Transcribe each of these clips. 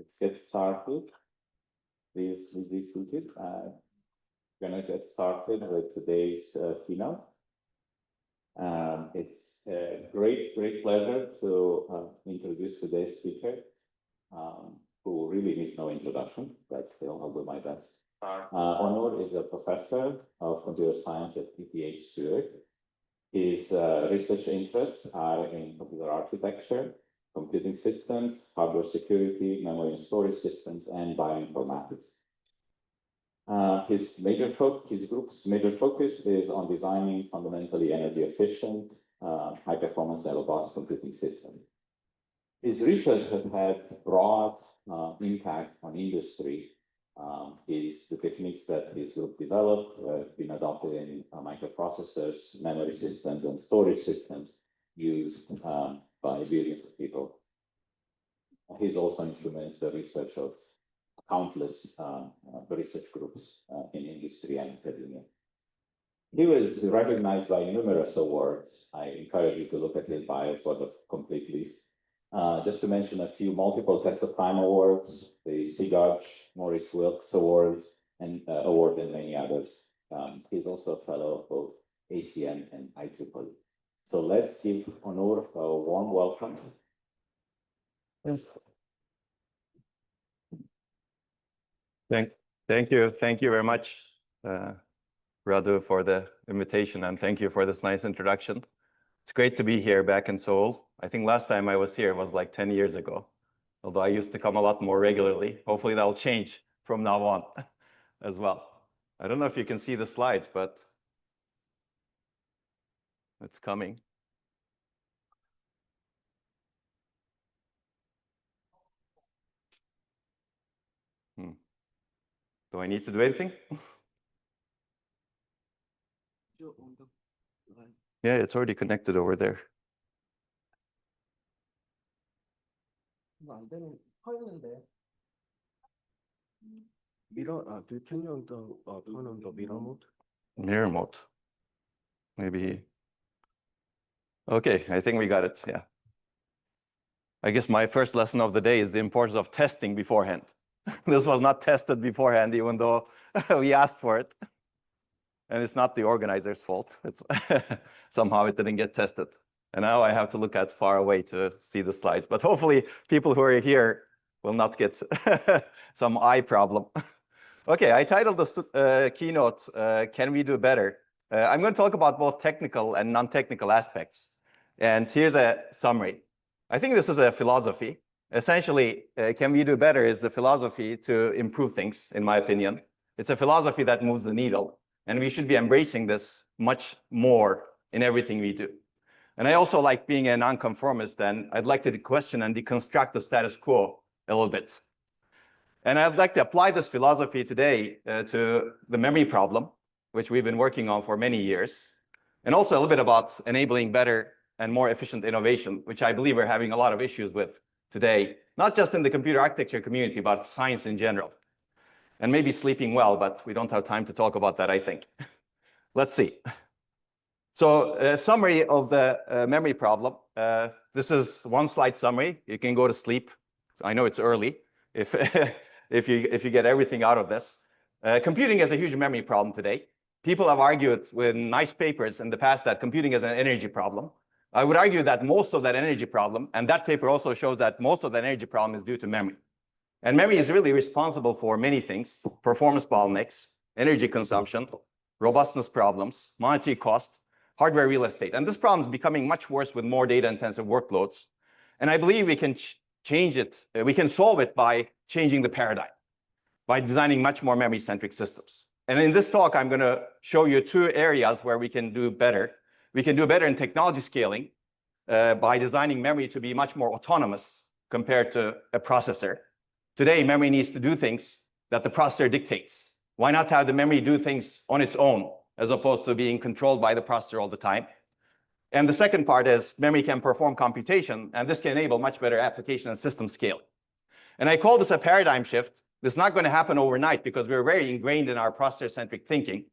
Let's get started. Please be seated. We're going to get started with today's keynote. It's a great pleasure to introduce today's speaker, who really needs no introduction, but I'll do my best. Onur is a professor of computer science at TCuARCH. His research interests are in computer architecture, computing systems, hardware security, memory and storage systems, and bioinformatics. His group's major focus is on designing fundamentally energy efficient, high performance and robust computing systems. His research has had broad impact on industry. The techniques that his group developed have been adopted in microprocessors, memory systems, and storage systems used by billions of people. He's also influenced the research of countless research groups in industry and academia. He was recognized by numerous awards. I encourage you to look at his bio for the complete list. Just to mention a few: multiple Test of Time awards, the TCuARCH, Maurice Wilkes Awards, and award and many others. He's also a fellow of both ACM and IEEE. So let's give Onur a warm welcome. Thank you very much, Radu, for the invitation, and thank you for this nice introduction. It's great to be here back in Seoul. I think last time I was here was like 10 years ago, although I used to come a lot more regularly. Hopefully that'll change from now on as well. I don't know if you can see the slides, but it's coming. Do I need to do anything? Yeah, it's already connected over there. Mirror, can you turn on the mirror mode? Mirror mode. Maybe. Okay, I think we got it. Yeah. I guess my first lesson of the day is the importance of testing beforehand. This was not tested beforehand, even though we asked for it. And it's not the organizer's fault. It's somehow it didn't get tested. And now I have to look at far away to see the slides. But hopefully people who are here will not get some eye problem. Okay, I titled this keynote, Can We Do Better? I'm going to talk about both technical and non-technical aspects. And here's a summary. I think this is a philosophy. Essentially, can we do better is the philosophy to improve things, in my opinion. It's a philosophy that moves the needle, and we should be embracing this much more in everything we do. And I also like being a nonconformist, and I'd like to question and deconstruct the status quo a little bit. And I'd like to apply this philosophy today to the memory problem, which we've been working on for many years, and also a little bit about enabling better and more efficient innovation, which I believe we're having a lot of issues with today, not just in the computer architecture community, but science in general. And maybe sleeping well, but we don't have time to talk about that, I think. Let's see. So a summary of the memory problem. This is one slide summary. You can go to sleep. I know it's early if you get everything out of this. Computing is a huge memory problem today. People have argued with nice papers in the past that computing is an energy problem. I would argue that most of that energy problem, and that paper also shows that most of that energy problem is due to memory. And memory is really responsible for many things: performance bottlenecks, energy consumption, robustness problems, monetary cost, hardware real estate. And this problem is becoming much worse with more data-intensive workloads. And I believe we can change it. We can solve it by changing the paradigm, by designing much more memory-centric systems. And in this talk, I'm going to show you two areas where we can do better. We can do better in technology scaling by designing memory to be much more autonomous compared to a processor. Today, memory needs to do things that the processor dictates. Why not have the memory do things on its own, as opposed to being controlled by the processor all the time? And the second part is memory can perform computation, and this can enable much better application and system scaling. And I call this a paradigm shift. This is not going to happen overnight because we're very ingrained in our processor-centric thinking.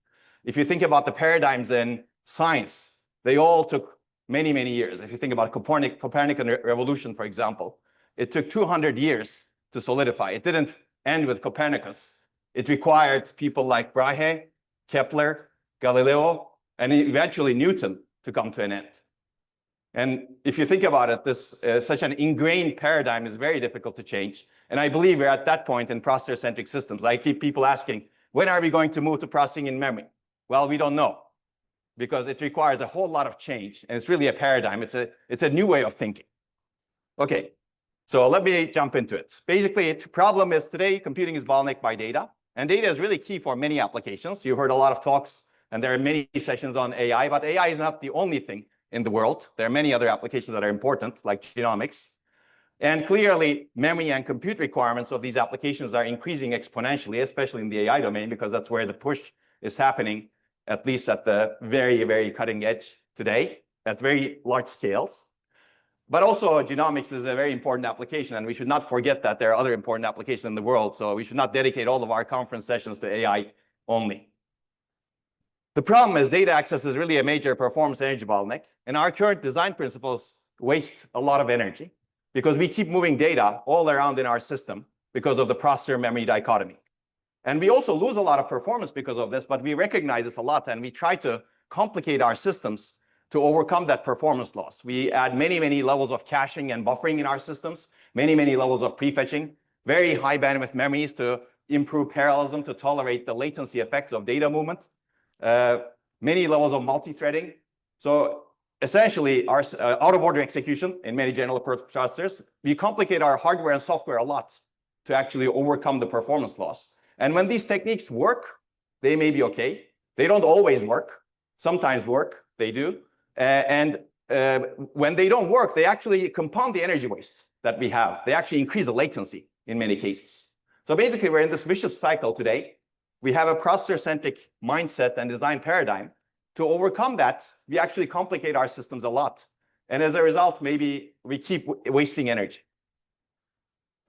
If you think about the paradigms in science, they all took many years. If you think about Copernican revolution, for example, it took 200 years to solidify. It didn't end with Copernicus. It required people like Brahe, Kepler, Galileo, and eventually Newton to come to an end. And if you think about it, this such an ingrained paradigm is very difficult to change. And I believe we're at that point in processor-centric systems. I keep people asking, when are we going to move to processing in memory? Well, we don't know, because it requires a whole lot of change. And it's really a paradigm. It's a new way of thinking. Okay, so let me jump into it. Basically, the problem is today computing is bottlenecked by data. And data is really key for many applications. You heard a lot of talks, and there are many sessions on AI, but AI is not the only thing in the world. There are many other applications that are important, like genomics. And clearly, memory and compute requirements of these applications are increasing exponentially, especially in the AI domain, because that's where the push is happening, at least at the very, very cutting edge today, at very large scales. But also, genomics is a very important application, and we should not forget that there are other important applications in the world, so we should not dedicate all of our conference sessions to AI only. The problem is data access is really a major performance energy bottleneck, and our current design principles waste a lot of energy because we keep moving data all around in our system because of the processor-memory dichotomy. And we also lose a lot of performance because of this, but we recognize this a lot, and we try to complicate our systems to overcome that performance loss. We add many, many levels of caching and buffering in our systems, many, many levels of prefetching, very high bandwidth memories to improve parallelism to tolerate the latency effects of data movement, many levels of multi-threading. So essentially, our out-of-order execution in many general purpose processors, we complicate our hardware and software a lot to actually overcome the performance loss. And when these techniques work, they may be okay. They don't always work. Sometimes work, they do. When they don't work, they actually compound the energy waste that we have. They actually increase the latency in many cases. So basically, we're in this vicious cycle today. We have a processor-centric mindset and design paradigm. To overcome that, we actually complicate our systems a lot. And as a result, maybe we keep wasting energy.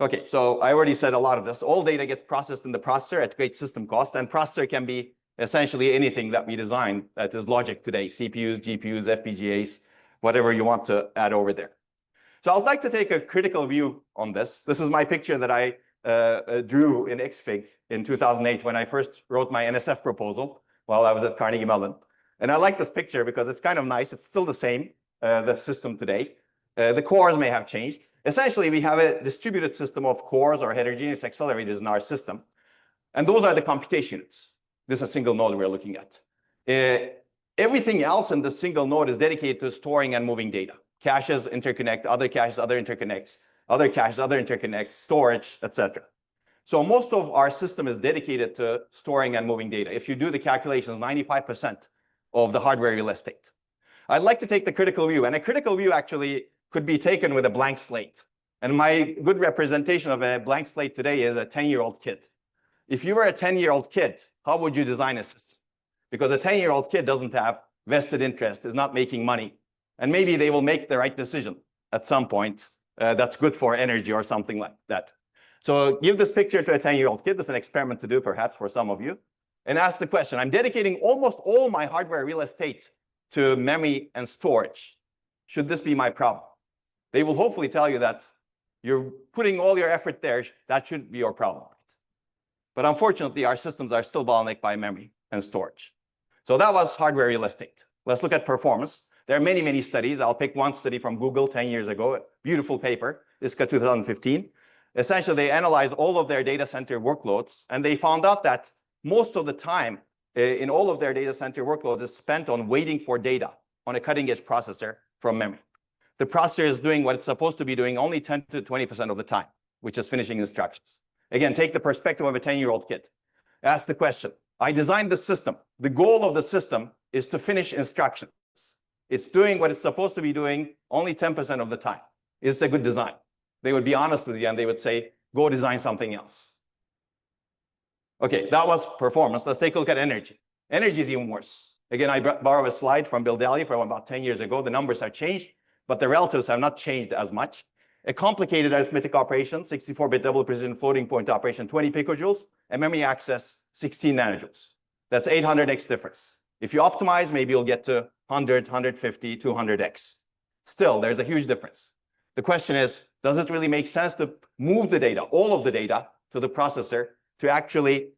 Okay, so I already said a lot of this. All data gets processed in the processor at great system cost, and processor can be essentially anything that we design that is logic today, CPUs, GPUs, FPGAs, whatever you want to add over there. So I'd like to take a critical view on this. This is my picture that I drew in XFIG in 2008 when I first wrote my NSF proposal while I was at Carnegie Mellon. And I like this picture because it's kind of nice. It's still the same, the system today. The cores may have changed. Essentially, we have a distributed system of cores or heterogeneous accelerators in our system. And those are the computation units. This is a single node we're looking at. Everything else in the single node is dedicated to storing and moving data. Caches interconnect, other caches, other interconnects, other caches, other interconnects, storage, etc. So most of our system is dedicated to storing and moving data. If you do the calculations, 95% of the hardware real estate. I'd like to take the critical view, and a critical view actually could be taken with a blank slate. And my good representation of a blank slate today is a 10-year-old kid. If you were a 10-year-old kid, how would you design a system? Because a 10-year-old kid doesn't have vested interest, is not making money. And maybe they will make the right decision at some point that's good for energy or something like that. So give this picture to a 10-year-old kid. This is an experiment to do, perhaps, for some of you. And ask the question, I'm dedicating almost all my hardware real estate to memory and storage. Should this be my problem? They will hopefully tell you that you're putting all your effort there. That shouldn't be your problem. But unfortunately, our systems are still bottlenecked by memory and storage. So that was hardware real estate. Let's look at performance. There are many, many studies. I'll pick one study from Google 10 years ago, a beautiful paper, ISCA 2015. Essentially, they analyzed all of their data center workloads, and they found out that most of the time in all of their data center workloads is spent on waiting for data on a cutting-edge processor from memory. The processor is doing what it's supposed to be doing only 10 to 20% of the time, which is finishing instructions. Again, take the perspective of a 10-year-old kid. Ask the question, I designed the system. The goal of the system is to finish instructions. It's doing what it's supposed to be doing only 10% of the time. Is it a good design? They would be honest with you and they would say, go design something else. Okay, that was performance. Let's take a look at energy. Energy is even worse. Again, I borrow a slide from Bill Daly from about 10 years ago. The numbers have changed, but the relatives have not changed as much. A complicated arithmetic operation, 64-bit double precision floating point operation, 20 picojoules, and memory access, 16 nanojoules. That's 800x difference. If you optimize, maybe you'll get to 100, 150, 200x. Still, there's a huge difference. The question is, does it really make sense to move the data, all of the data, to the processor to actually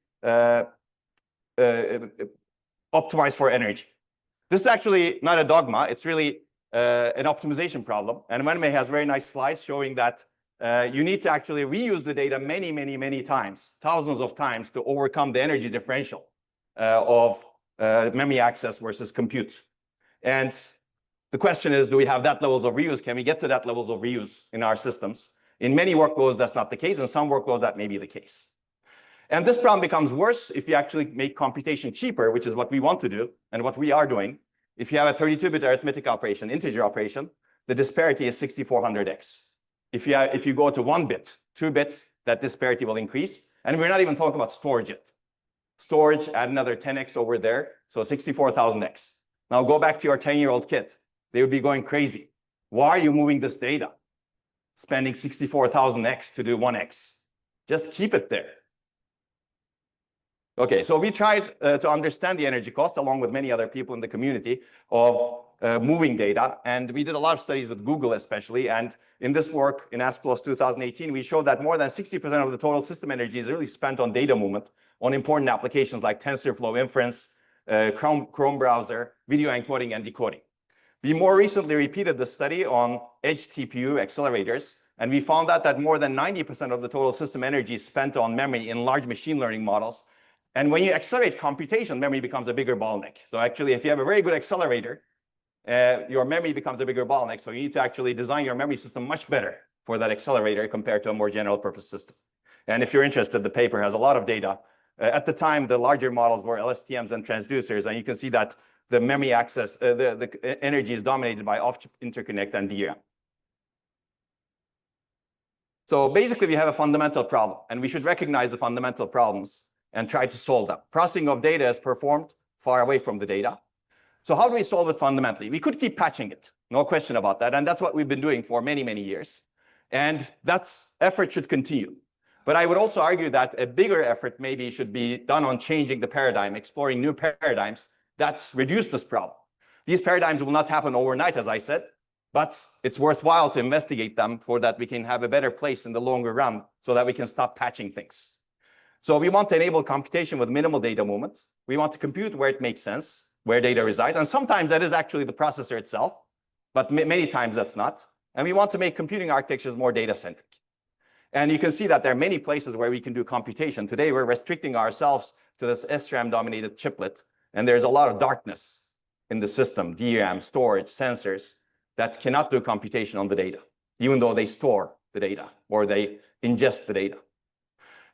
optimize for energy? This is actually not a dogma. It's really an optimization problem. And Memory has very nice slides showing that you need to actually reuse the data many times, thousands of times, to overcome the energy differential of memory access versus compute. And the question is, do we have that levels of reuse? Can we get to that levels of reuse in our systems? In many workloads, that's not the case. In some workloads, that may be the case. And this problem becomes worse if you actually make computation cheaper, which is what we want to do and what we are doing. If you have a 32-bit arithmetic operation, integer operation, the disparity is 6400x. If you go to 1 bit, 2 bits, that disparity will increase. And we're not even talking about storage yet. Storage, add another 10x over there, so 64,000x. Now go back to your 10-year-old kid. They would be going crazy. Why are you moving this data? Spending 64,000x to do 1x. Just keep it there. Okay, so we tried to understand the energy cost along with many other people in the community of moving data. And we did a lot of studies with Google especially. And in this work in ASPLOS 2018, we showed that more than 60% of the total system energy is really spent on data movement on important applications like TensorFlow inference, Chrome browser, video encoding and decoding. We more recently repeated the study on edge TPU accelerators. And we found out that more than 90% of the total system energy is spent on memory in large machine learning models. And when you accelerate computation, memory becomes a bigger bottleneck. So actually, if you have a very good accelerator, your memory becomes a bigger bottleneck. So you need to actually design your memory system much better for that accelerator compared to a more general purpose system. And if you're interested, the paper has a lot of data. At the time, the larger models were LSTMs and transducers. And you can see that the memory access, the energy is dominated by off-chip interconnect and DRAM. So basically, we have a fundamental problem. And we should recognize the fundamental problems and try to solve them. Processing of data is performed far away from the data. So how do we solve it fundamentally? We could keep patching it, no question about that. And that's what we've been doing for many years. And that effort should continue. But I would also argue that a bigger effort maybe should be done on changing the paradigm, exploring new paradigms that reduce this problem. These paradigms will not happen overnight, as I said, but it's worthwhile to investigate them so that we can have a better place in the longer run so that we can stop patching things. So we want to enable computation with minimal data movement. We want to compute where it makes sense, where data resides. And sometimes that is actually the processor itself, but many times that's not. And we want to make computing architectures more data-centric. And you can see that there are many places where we can do computation. Today, we're restricting ourselves to this SRAM-dominated chiplet. And there's a lot of darkness in the system, DRAM, storage, sensors, that cannot do computation on the data, even though they store the data or they ingest the data.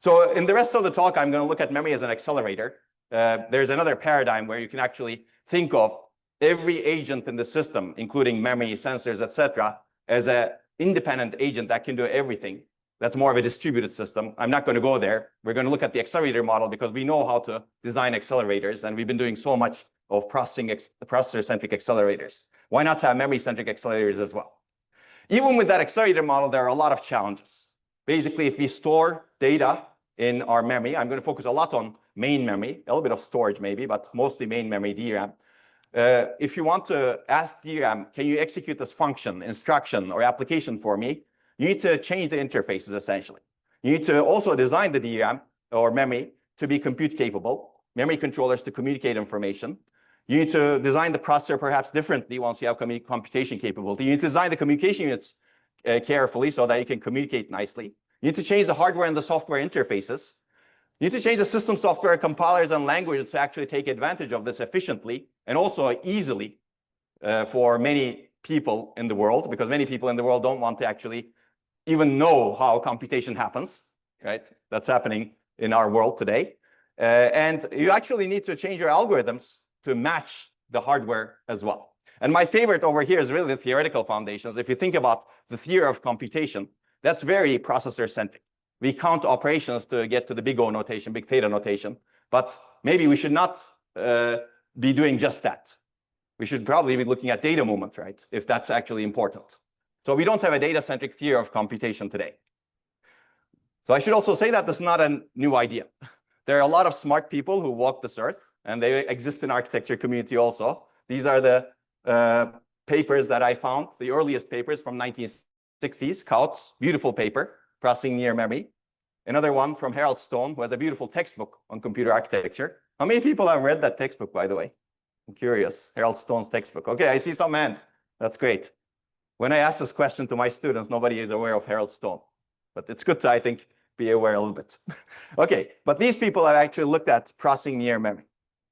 So in the rest of the talk, I'm going to look at memory as an accelerator. There's another paradigm where you can actually think of every agent in the system, including memory, sensors, etc., as an independent agent that can do everything. That's more of a distributed system. I'm not going to go there. We're going to look at the accelerator model because we know how to design accelerators, and we've been doing so much of processor-centric accelerators. Why not have memory-centric accelerators as well? Even with that accelerator model, there are a lot of challenges. Basically, if we store data in our memory, I'm going to focus a lot on main memory, a little bit of storage maybe, but mostly main memory, DRAM. If you want to ask DRAM, can you execute this function, instruction, or application for me? You need to change the interfaces, essentially. You need to also design the DRAM or memory to be compute capable, memory controllers to communicate information. You need to design the processor perhaps differently once you have computation capability. You need to design the communication units carefully so that you can communicate nicely. You need to change the hardware and the software interfaces. You need to change the system software, compilers, and languages to actually take advantage of this efficiently and also easily for many people in the world, because many people in the world don't want to actually even know how computation happens, right? That's happening in our world today. And you actually need to change your algorithms to match the hardware as well. And my favorite over here is really the theoretical foundations. If you think about the theory of computation, that's very processor-centric. We count operations to get to the big O notation, big theta notation, but maybe we should not be doing just that. We should probably be looking at data movement, right? If that's actually important. So we don't have a data-centric theory of computation today. So I should also say that this is not a new idea. There are a lot of smart people who walk this earth, and they exist in architecture community also. These are the papers that I found, the earliest papers from 1960. 60s, Kautz, beautiful paper, Processing Near Memory. Another one from Harold Stone, who has a beautiful textbook on computer architecture. How many people have read that textbook, by the way? I'm curious. Harold Stone's textbook. Okay, I see some hands. That's great. When I ask this question to my students, nobody is aware of Harold Stone. But it's good to, I think, be aware a little bit. Okay, but these people have actually looked at processing near memory.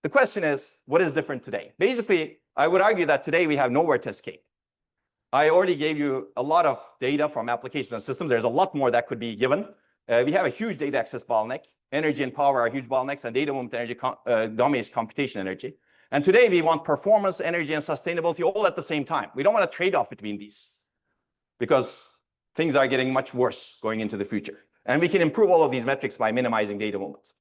The question is, what is different today? Basically, I would argue that today we have nowhere to escape. I already gave you a lot of data from application and systems. There's a lot more that could be given. We have a huge data access bottleneck. Energy and power are huge bottlenecks, and data moment energy dominates computation energy. And today we want performance, energy, and sustainability all at the same time. We don't want to trade off between these because things are getting much worse going into the future. And we can improve all of these metrics by minimizing data moments.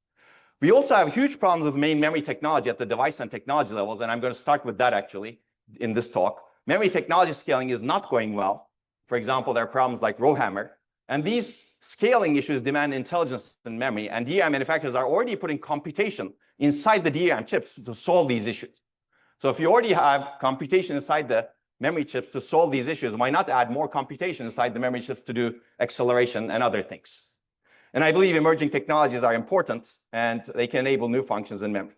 We also have huge problems with main memory technology at the device and technology levels, and I'm going to start with that actually in this talk. Memory technology scaling is not going well. For example, there are problems like RowHammer, and these scaling issues demand intelligence in memory, and DRAM manufacturers are already putting computation inside the DRAM chips to solve these issues. So if you already have computation inside the memory chips to solve these issues, why not add more computation inside the memory chips to do acceleration and other things? And I believe emerging technologies are important, and they can enable new functions in memory.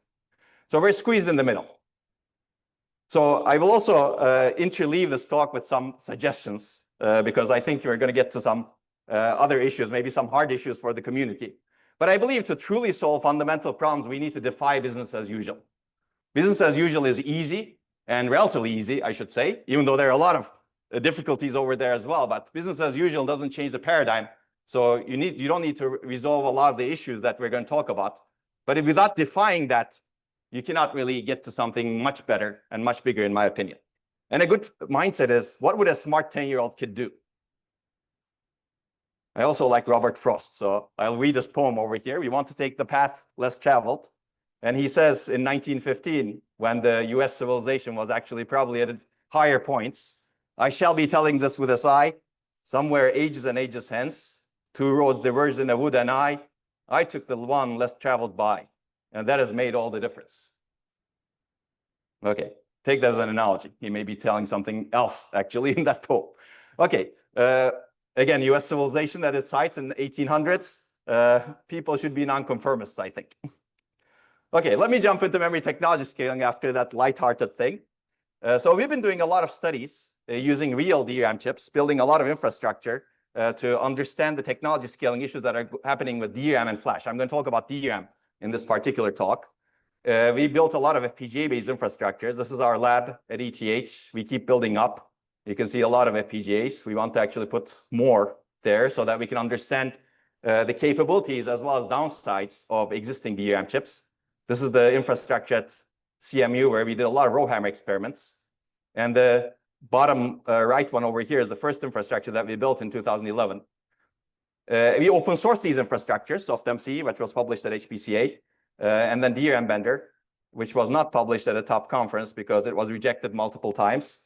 So we're squeezed in the middle. So I will also interleave this talk with some suggestions, because I think we're going to get to some other issues, maybe some hard issues for the community. But I believe to truly solve fundamental problems, we need to defy business as usual. Business as usual is easy, and relatively easy, I should say, even though there are a lot of difficulties over there as well. But business as usual doesn't change the paradigm. So you don't need to resolve a lot of the issues that we're going to talk about. But if without defying that, you cannot really get to something much better and much bigger, in my opinion. And a good mindset is, what would a smart 10-year-old kid do? I also like Robert Frost, so I'll read this poem over here. We want to take the path less traveled. And he says in 1915, when the US civilization was actually probably at higher points, I shall be telling this with a sigh, somewhere ages and ages hence, two roads diverged in a wood, and I took the one less traveled by. And that has made all the difference. Okay, take that as an analogy. He may be telling something else, actually, in that poem. Okay, again, US civilization at its height in the 1800s. People should be nonconformists, I think. Okay, let me jump into memory technology scaling after that lighthearted thing. So we've been doing a lot of studies using real DRAM chips, building a lot of infrastructure to understand the technology scaling issues that are happening with DRAM and flash. I'm going to talk about DRAM in this particular talk. We built a lot of FPGA-based infrastructures. This is our lab at ETH. We keep building up. You can see a lot of FPGAs. We want to actually put more there so that we can understand the capabilities as well as downsides of existing DRAM chips. This is the infrastructure at CMU where we did a lot of RowHammer experiments. And the bottom right one over here is the first infrastructure that we built in 2011. We open sourced these infrastructures, SoftMC, which was published at HPCA, and then DRAM Bender, which was not published at a top conference because it was rejected multiple times.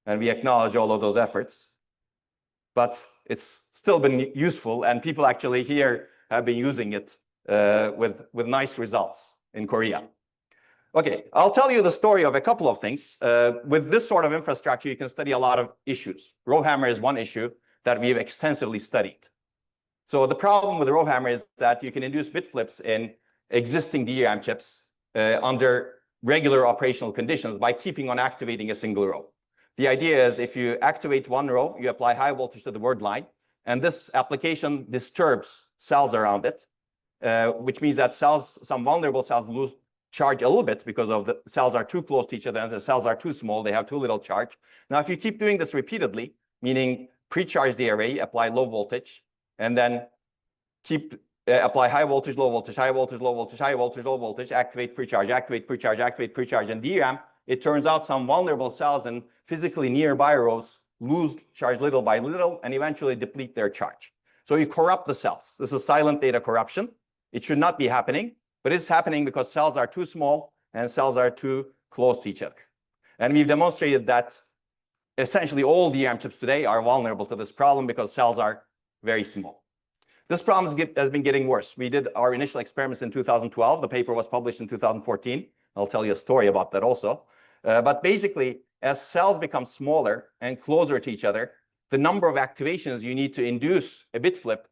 And we acknowledge all of those efforts. But it's still been useful, and people actually here have been using it with nice results in Korea. Okay, I'll tell you the story of a couple of things. With this sort of infrastructure, you can study a lot of issues. RowHammer is one issue that we've extensively studied. So the problem with RowHammer is that you can induce bit flips in existing DRAM chips under regular operational conditions by keeping on activating a single row. The idea is if you activate one row, you apply high voltage to the word line, and this application disturbs cells around it, which means that cells, some vulnerable cells lose charge a little bit because of the cells are too close to each other and the cells are too small, they have too little charge. Now, if you keep doing this repeatedly, meaning pre-charge the array, apply low voltage, and then keep apply high voltage, low voltage, high voltage, low voltage, high voltage, low voltage, activate pre-charge, activate pre-charge, activate pre-charge, and DRAM, it turns out some vulnerable cells in physically nearby rows lose charge little by little and eventually deplete their charge. So you corrupt the cells. This is silent data corruption. It should not be happening, but it's happening because cells are too small and cells are too close to each other. And we've demonstrated that essentially all DRAM chips today are vulnerable to this problem because cells are very small. This problem has been getting worse. We did our initial experiments in 2012. The paper was published in 2014. I'll tell you a story about that also. But basically, as cells become smaller and closer to each other, the number of activations you need to induce a bit flip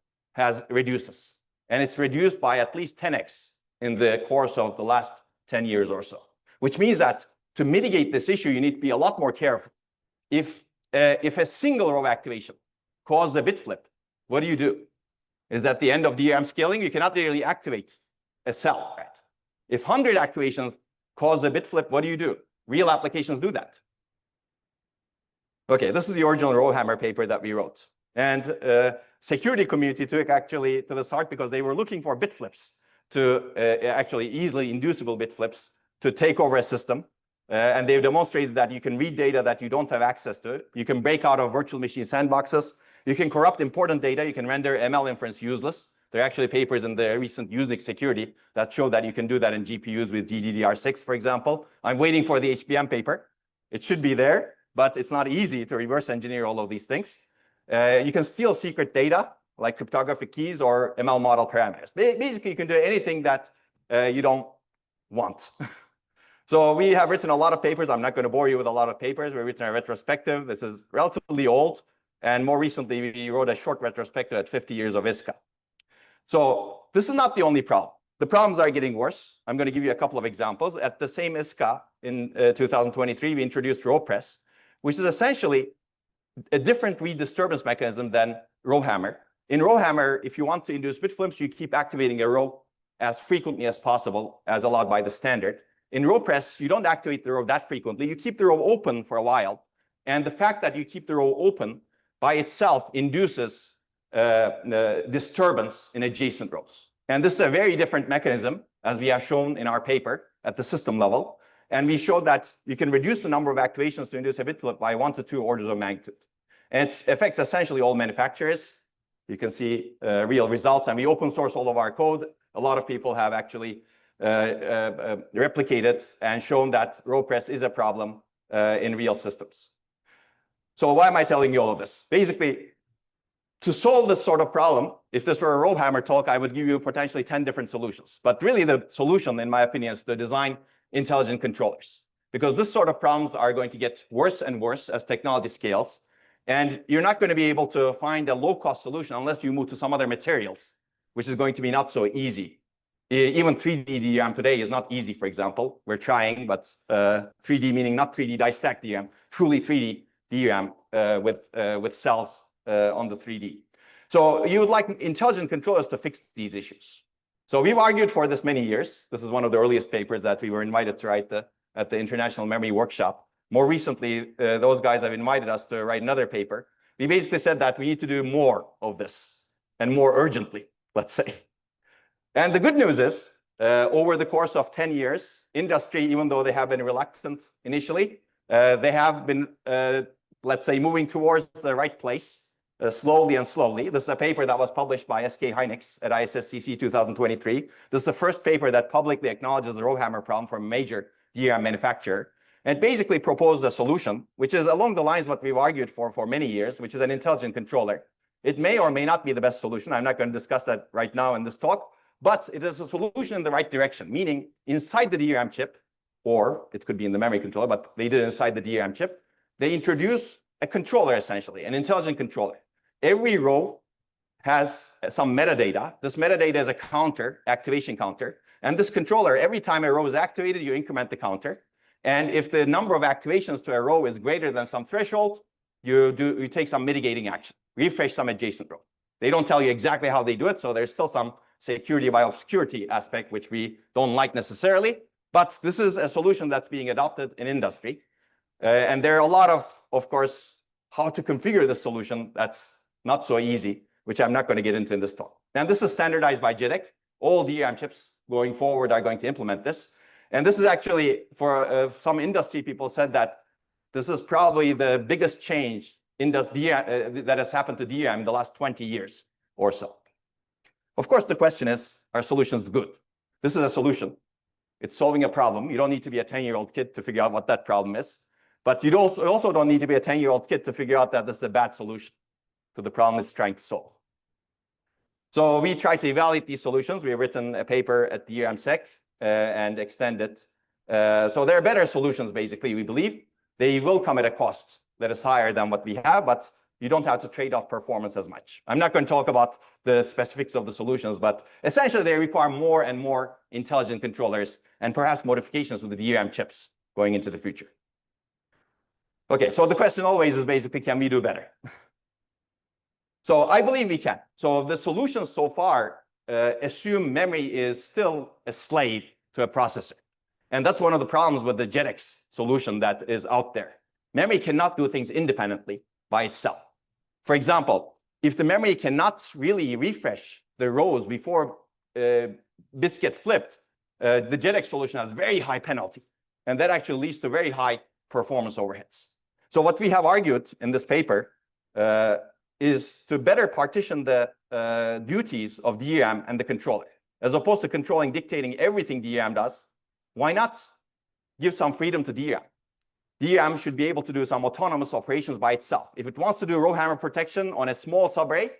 reduces. And it's reduced by at least 10x in the course of the last 10 years or so, which means that to mitigate this issue, you need to be a lot more careful. If a single row activation caused a bit flip, what do? Is at the end of DRAM scaling, you cannot really activate a cell, right? If 100 activations cause a bit flip, what do? Real applications do that. Okay, this is the original RowHammer paper that we wrote. And security community took actually to the start because they were looking for bit flips to actually easily inducible bit flips to take over a system. And they've demonstrated that you can read data that you don't have access to. You can break out of virtual machine sandboxes. You can corrupt important data. You can render ML inference useless. There are actually papers in the recent Unix security that show that you can do that in GPUs with GDDR6, for example. I'm waiting for the HBM paper. It should be there, but it's not easy to reverse engineer all of these things. You can steal secret data like cryptographic keys or ML model parameters. Basically, you can do anything that you don't want. So we have written a lot of papers. I'm not going to bore you with a lot of papers. We've written a retrospective. This is relatively old. And more recently, we wrote a short retrospective at 50 years of ISCA. So this is not the only problem. The problems are getting worse. I'm going to give you a couple of examples. At the same ISCA in 2023, we introduced RowPress, which is essentially a different read disturbance mechanism than RowHammer. In RowHammer, if you want to induce bit flips, you keep activating a row as frequently as possible, as allowed by the standard. In RowPress, you don't activate the row that frequently. You keep the row open for a while. And the fact that you keep the row open by itself induces disturbance in adjacent rows. And this is a very different mechanism, as we have shown in our paper at the system level. And we showed that you can reduce the number of activations to induce a bit flip by 1 to 2 orders of magnitude. And it affects essentially all manufacturers. You can see real results. And we open source all of our code. A lot of people have actually replicated and shown that RowPress is a problem in real systems. So why am I telling you all of this? Basically, to solve this sort of problem, if this were a RowHammer talk, I would give you potentially 10 different solutions. But really the solution, in my opinion, is to design intelligent controllers. Because this sort of problems are going to get worse and worse as technology scales. And you're not going to be able to find a low-cost solution unless you move to some other materials, which is going to be not so easy. Even 3D DRAM today is not easy, for example. We're trying, but 3D meaning not 3D die-stack DRAM, truly 3D DRAM with cells on the 3D. So you would like intelligent controllers to fix these issues. So we've argued for this many years. This is one of the earliest papers that we were invited to write at the International Memory Workshop. More recently, those guys have invited us to write another paper. We basically said that we need to do more of this and more urgently, let's say. And the good news is, over the course of 10 years, industry, even though they have been reluctant initially, they have been, let's say, moving towards the right place, slowly and slowly. This is a paper that was published by SK Hynix at ISSCC 2023. This is the first paper that publicly acknowledges the RowHammer problem for a major DRAM manufacturer. And basically proposed a solution, which is along the lines of what we've argued for many years, which is an intelligent controller. It may or may not be the best solution. I'm not going to discuss that right now in this talk. But it is a solution in the right direction, meaning inside the DRAM chip, or it could be in the memory controller, but they did it inside the DRAM chip, they introduce a controller, essentially, an intelligent controller. Every row has some metadata. This metadata is a counter, activation counter. And this controller, every time a row is activated, you increment the counter. And if the number of activations to a row is greater than some threshold, you take some mitigating action, refresh some adjacent row. They don't tell you exactly how they do it, so there's still some security by obscurity aspect, which we don't like necessarily. But this is a solution that's being adopted in industry. And there are a lot of course, how to configure this solution that's not so easy, which I'm not going to get into in this talk. And this is standardized by JEDEC. All DRAM chips going forward are going to implement this. And this is actually, for some industry people said that this is probably the biggest change in that has happened to DRAM in the last 20 years or so. Of course, the question is, are solutions good? This is a solution. It's solving a problem. You don't need to be a 10-year-old kid to figure out what that problem is. But you also don't need to be a 10-year-old kid to figure out that this is a bad solution to the problem it's trying to solve. So we try to evaluate these solutions. We have written a paper at DRAMSec and extended. So there are better solutions, basically, we believe. They will come at a cost that is higher than what we have, but you don't have to trade off performance as much. I'm not going to talk about the specifics of the solutions, but essentially they require more and more intelligent controllers and perhaps modifications with the DRAM chips going into the future. Okay, so the question always is basically, can we do better? So I believe we can. So the solutions so far assume memory is still a slave to a processor. And that's one of the problems with the JEDEC solution that is out there. Memory cannot do things independently by itself. For example, if the memory cannot really refresh the rows before bits get flipped, the JEDEC solution has very high penalty. And that actually leads to very high performance overheads. So what we have argued in this paper is to better partition the duties of DRAM and the controller. As opposed to controlling, dictating everything DRAM does, why not give some freedom to DRAM? DRAM should be able to do some autonomous operations by itself. If it wants to do RowHammer protection on a small subarray,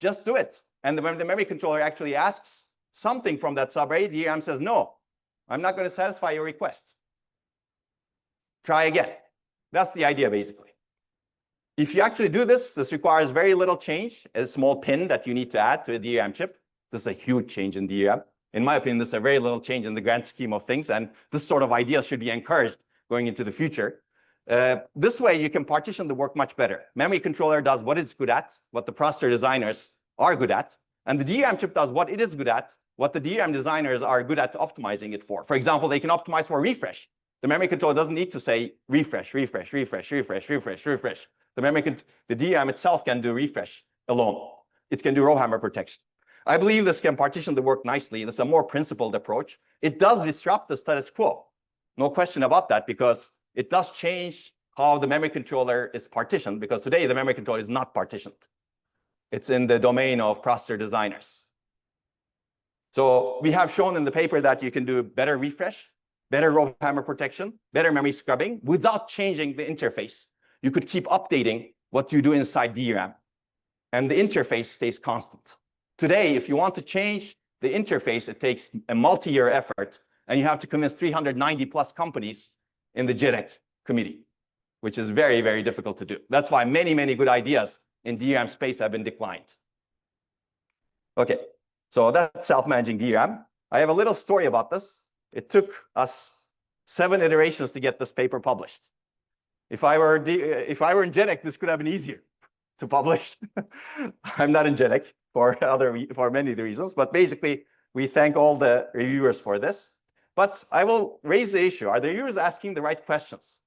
just do it. And when the memory controller actually asks something from that subarray, DRAM says, no, I'm not going to satisfy your request. Try again. That's the idea, basically. If you actually do this, this requires very little change, a small pin that you need to add to a DRAM chip. This is a huge change in DRAM. In my opinion, this is a very little change in the grand scheme of things, and this sort of idea should be encouraged going into the future. This way, you can partition the work much better. Memory controller does what it's good at, what the processor designers are good at, and the DRAM chip does what it is good at, what the DRAM designers are good at optimizing it for. For example, they can optimize for refresh. The memory controller doesn't need to say refresh, refresh, refresh, refresh, refresh, refresh. The DRAM itself can do refresh alone. It can do RowHammer protection. I believe this can partition the work nicely. This is a more principled approach. It does disrupt the status quo. No question about that, because it does change how the memory controller is partitioned, because today the memory controller is not partitioned. It's in the domain of processor designers. So we have shown in the paper that you can do better refresh, better RowHammer protection, better memory scrubbing without changing the interface. You could keep updating what you do inside DRAM, and the interface stays constant. Today, if you want to change the interface, it takes a multi-year effort, and you have to convince 390 plus companies in the JEDEC committee, which is very, very difficult to do. That's why many, many good ideas in DRAM space have been declined. Okay, so that's self-managing DRAM. I have a little story about this. It took us 7 iterations to get this paper published. If I were in JEDEC, this could have been easier to publish. I'm not in JEDEC for many reasons, but basically we thank all the reviewers for this. But I will raise the issue. Are the reviewers asking the right questions?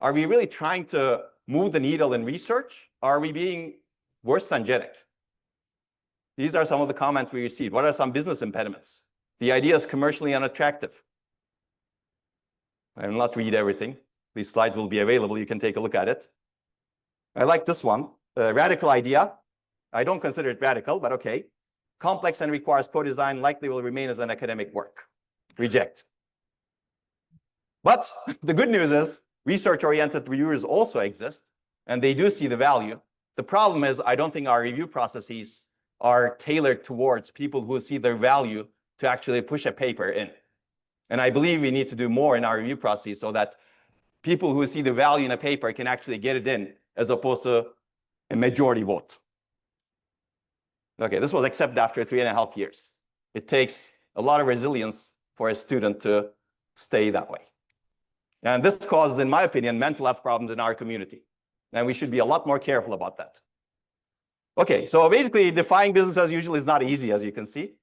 Are we really trying to move the needle in research? Are we being worse than JEDEC? These are some of the comments we received. What are some business impediments? The idea is commercially unattractive. I will not read everything. These slides will be available. You can take a look at it. I like this one. Radical idea. I don't consider it radical, but okay. Complex and requires co-design, likely will remain as an academic work. Reject. But the good news is research-oriented reviewers also exist, and they do see the value. The problem is I don't think our review processes are tailored towards people who see their value to actually push a paper in. And I believe we need to do more in our review process so that people who see the value in a paper can actually get it in, as opposed to a majority vote. Okay, this was accepted after 3.5 years. It takes a lot of resilience for a student to stay that way. And this causes, in my opinion, mental health problems in our community. And we should be a lot more careful about that. Okay, so basically defying business as usual is not easy, as you can see.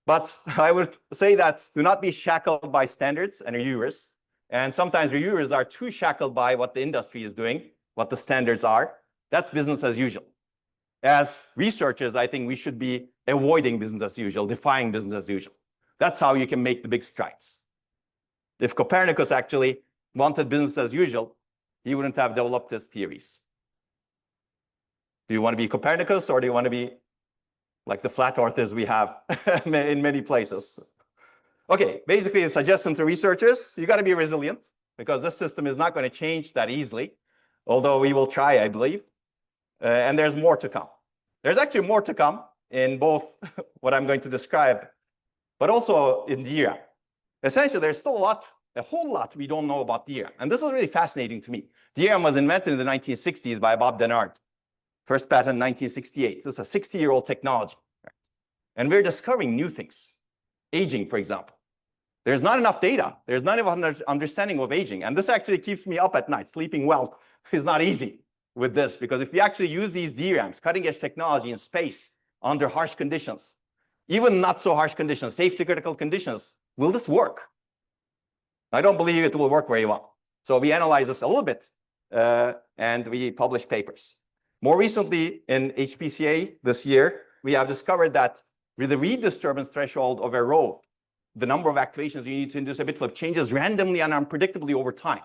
But I would say that do not be shackled by standards and reviewers. And sometimes reviewers are too shackled by what the industry is doing, what the standards are. That's business as usual. As researchers, I think we should be avoiding business as usual, defying business as usual. That's how you can make the big strides. If Copernicus actually wanted business as usual, he wouldn't have developed his theories. Do you want to be Copernicus, or do you want to be like the flat earthers we have in many places? Okay, basically a suggestion to researchers, you got to be resilient, because this system is not going to change that easily, although we will try, I believe. And there's more to come. There's actually more to come in both what I'm going to describe, but also in DRAM. Essentially, there's still a whole lot we don't know about DRAM. And this is really fascinating to me. DRAM was invented in the 1960s by Bob Dennard First patent, 1968. This is a 60-year-old technology. Right? And we're discovering new things. Aging, for example. There's not enough data. There's not enough understanding of aging. And this actually keeps me up at night. Sleeping well is not easy with this, because if we actually use these DRAMs, cutting-edge technology in space, under harsh conditions, even not so harsh conditions, safety-critical conditions, will this work? I don't believe it will work very well. So we analyze this a little bit, and we publish papers. More recently, in HPCA this year, we have discovered that with the read disturbance threshold of a row, the number of activations you need to induce a bit flip changes randomly and unpredictably over time,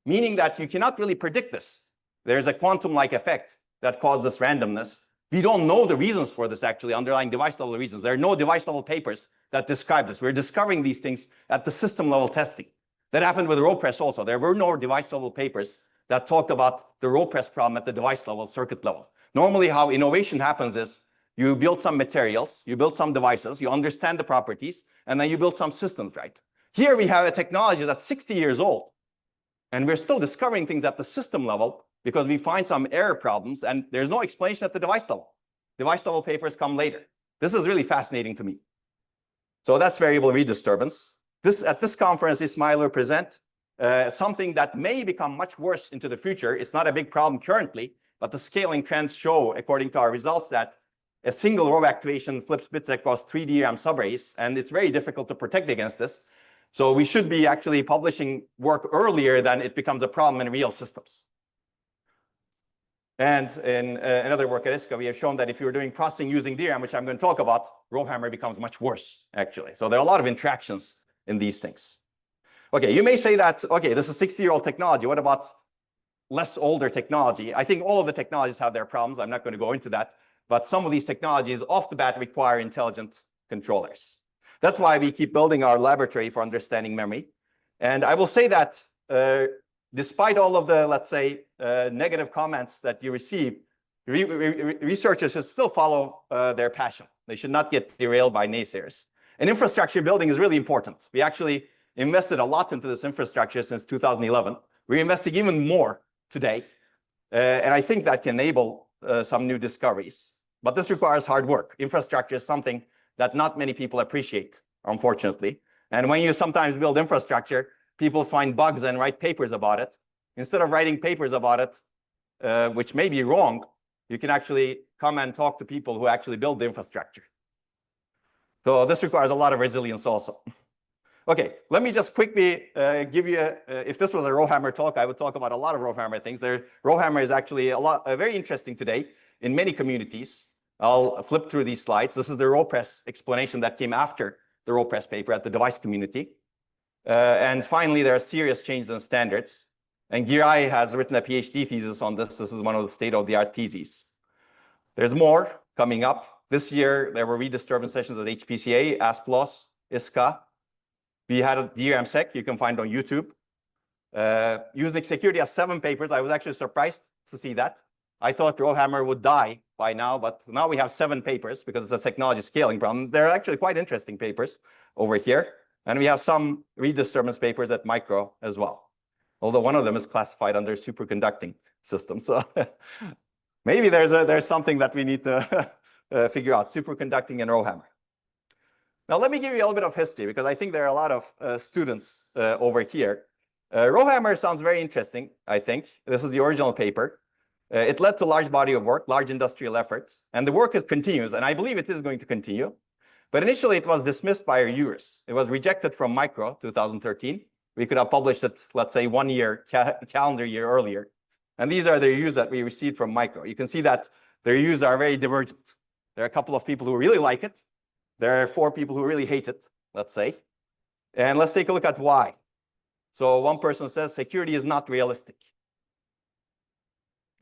meaning that you cannot really predict this. There's a quantum-like effect that causes this randomness. We don't know the reasons for this, actually, underlying device-level reasons. There are no device-level papers that describe this. We're discovering these things at the system-level testing. That happened with row press also. There were no device-level papers that talked about the row press problem at the device level, circuit level. Normally, how innovation happens is you build some materials, you build some devices, you understand the properties, and then you build some systems, right? Here we have a technology that's 60 years old, and we're still discovering things at the system level because we find some error problems, and there's no explanation at the device level. Device level papers come later. This is really fascinating to me. So that's variable read disturbance. At this conference, Ismail will present something that may become much worse into the future. It's not a big problem currently, but the scaling trends show, according to our results, that a single row activation flips bits across 3 DRAM subarrays, and it's very difficult to protect against this. So we should be actually publishing work earlier than it becomes a problem in real systems. And in another work at ISCA, we have shown that if you're doing processing using DRAM, which I'm going to talk about, RowHammer becomes much worse, actually. So there are a lot of interactions in these things. Okay, you may say that, okay, this is 60-year-old technology. What about less older technology? I think all of the technologies have their problems. I'm not going to go into that. But some of these technologies off the bat require intelligent controllers. That's why we keep building our laboratory for understanding memory. And I will say that despite all of the, let's say, negative comments that you receive, researchers should still follow their passion. They should not get derailed by naysayers. And infrastructure building is really important. We actually invested a lot into this infrastructure since 2011. We're investing even more today. And I think that can enable some new discoveries. But this requires hard work. Infrastructure is something that not many people appreciate, unfortunately. And when you sometimes build infrastructure, people find bugs and write papers about it. Instead of writing papers about it, which may be wrong, you can actually come and talk to people who actually build the infrastructure. So this requires a lot of resilience also. Okay, let me just quickly give you, if this was a RowHammer talk, I would talk about a lot of RowHammer things. RowHammer is actually very interesting today in many communities. I'll flip through these slides. This is the row press explanation that came after the row press paper at the device community. And finally, there are serious changes in standards. And Girai has written a PhD thesis on this. This is one of the state-of-the-art theses. There's more coming up. This year, there were read disturbance sessions at HPCA, ASPLOS, ISCA. We had a DRAM sec you can find on YouTube. Usenix Security has 7 papers. I was actually surprised to see that. I thought RowHammer would die by now, but now we have 7 papers because it's a technology scaling problem. They're actually quite interesting papers over here. And we have some read disturbance papers at Micro as well. Although one of them is classified under superconducting systems. So maybe there's something that we need to figure out, superconducting and RowHammer. Now, let me give you a little bit of history because I think there are a lot of students over here. RowHammer sounds very interesting, I think. This is the original paper. It led to a large body of work, large industrial efforts, and the work continues, and I believe it is going to continue. But initially, it was dismissed by reviewers. It was rejected from Micro 2013. We could have published it, let's say, 1 year, calendar year earlier. And these are the reviews that we received from Micro. You can see that the reviews are very divergent. There are a couple of people who really like it. There are 4 people who really hate it, let's say. And let's take a look at why. So one person says security is not realistic.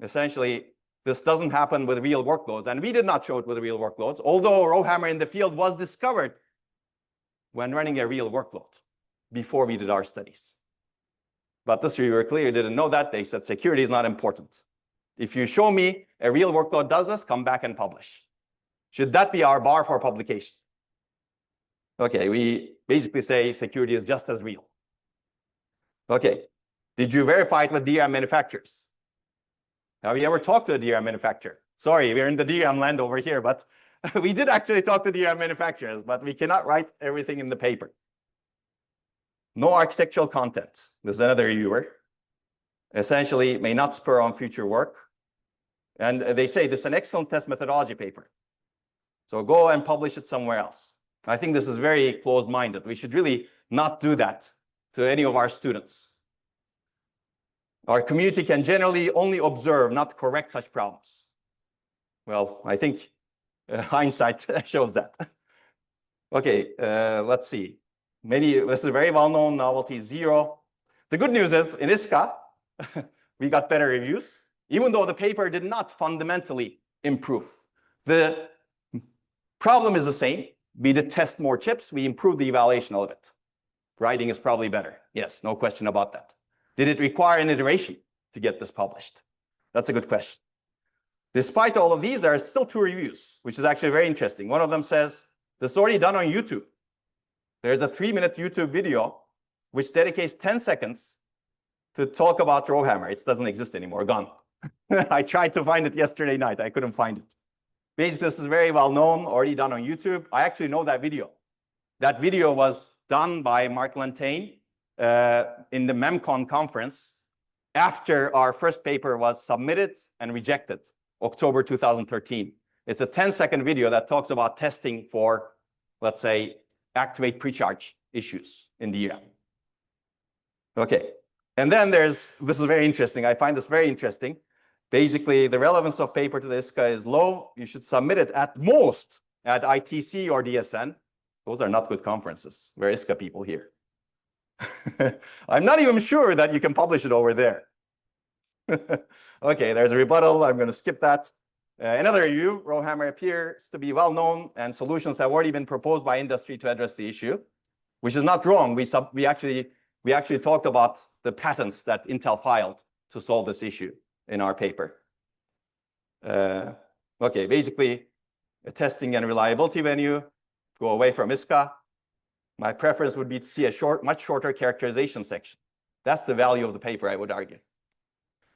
Essentially, this doesn't happen with real workloads. And we did not show it with real workloads, although RowHammer in the field was discovered when running a real workload before we did our studies. But this reviewer clearly didn't know that. They said security is not important. If you show me a real workload does this, come back and publish. Should that be our bar for publication? Okay, we basically say security is just as real. Okay, did you verify it with DRAM manufacturers? Have you ever talked to a DRAM manufacturer? Sorry, we're in the DRAM land over here, but we did actually talk to DRAM manufacturers, but we cannot write everything in the paper. No architectural content. This is another reviewer. Essentially, may not spur on future work. And they say this is an excellent test methodology paper. So go and publish it somewhere else. I think this is very closed-minded. We should really not do that to any of our students. Our community can generally only observe, not correct such problems. Well, I think hindsight shows that. Okay, let's see. This is a very well-known novelty, 0. The good news is in ISCA, we got better reviews, even though the paper did not fundamentally improve. The problem is the same. We did test more chips. We improved the evaluation of it. Writing is probably better. Yes, no question about that. Did it require an iteration to get this published? That's a good question. Despite all of these, there are still 2 reviews, which is actually very interesting. One of them says, this is already done on YouTube. There's a 3-minute YouTube video which dedicates 10 seconds to talk about RowHammer. It doesn't exist anymore, gone. I tried to find it yesterday night. I couldn't find it. Basically, this is very well known, already done on YouTube. I actually know that video. That video was done by Mark Lantane in the MEMCON conference after our first paper was submitted and rejected, October 2013. It's a 10-second video that talks about testing for, let's say, activate precharge issues in the DRAM. Okay, and then this is very interesting. I find this very interesting. Basically, the relevance of paper to the ISCA is low. You should submit it at most at ITC or DSN. Those are not good conferences. We're ISCA people here. I'm not even sure that you can publish it over there. Okay, there's a rebuttal. I'm going to skip that. Another review, RowHammer appears to be well known and solutions have already been proposed by industry to address the issue, which is not wrong. We actually talked about the patents that Intel filed to solve this issue in our paper. Okay, basically a testing and reliability venue, go away from ISCA. My preference would be to see a much shorter characterization section. That's the value of the paper, I would argue.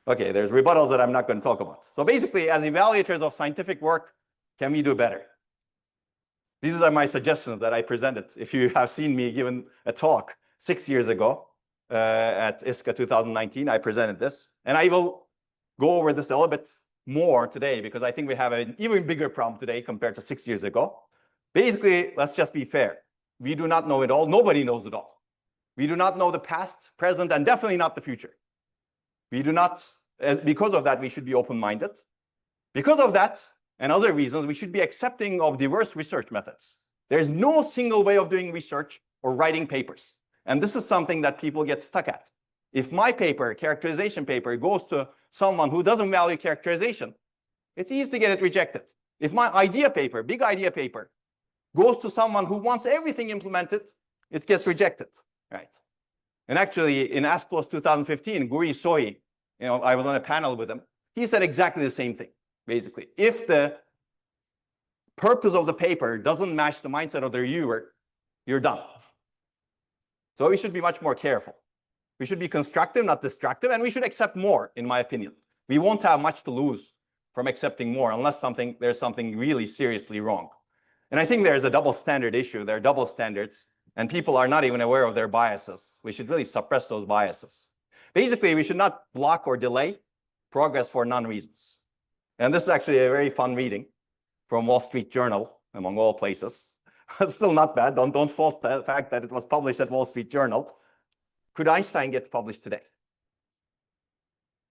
Okay, there's rebuttals that I'm not going to talk about. So basically, as evaluators of scientific work, can we do better? These are my suggestions that I presented. If you have seen me given a talk 6 years ago at ISCA 2019, I presented this. And I will go over this a little bit more today because I think we have an even bigger problem today compared to 6 years ago. Basically, let's just be fair. We do not know it all. Nobody knows it all. We do not know the past, present, and definitely not the future. We do not, because of that, we should be open-minded. Because of that and other reasons, we should be accepting of diverse research methods. There's no single way of doing research or writing papers. And this is something that people get stuck at. If my paper, characterization paper, goes to someone who doesn't value characterization, it's easy to get it rejected. If my idea paper, big idea paper, goes to someone who wants everything implemented, it gets rejected, right? And actually, in ASPLOS 2015, Guri Soy, I was on a panel with him. He said exactly the same thing, basically. If the purpose of the paper doesn't match the mindset of the reviewer, you're done. So we should be much more careful. We should be constructive, not destructive, and we should accept more, in my opinion. We won't have much to lose from accepting more unless there's something really seriously wrong. And I think there's a double standard issue. There are double standards, and people are not even aware of their biases. We should really suppress those biases. Basically, we should not block or delay progress for non-reasons. And this is actually a very fun reading from Wall Street Journal, among all places. It's still not bad. Don't fault the fact that it was published at Wall Street Journal. Could Einstein get published today?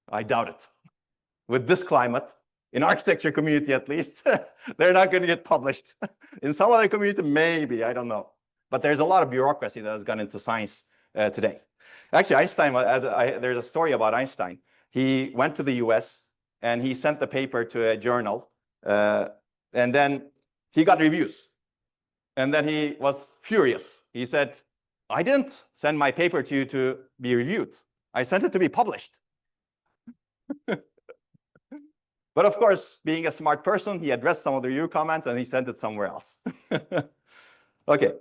I doubt it. With this climate, in architecture community at least, they're not going to get published. In some other community, maybe, I don't know. But there's a lot of bureaucracy that has gone into science today. Actually, Einstein, there's a story about Einstein. He went to the US and he sent the paper to a journal. And then he got reviews. And then he was furious. He said, I didn't send my paper to you to be reviewed. I sent it to be published. But of course, being a smart person, he addressed some of the review comments and he sent it somewhere else. Okay,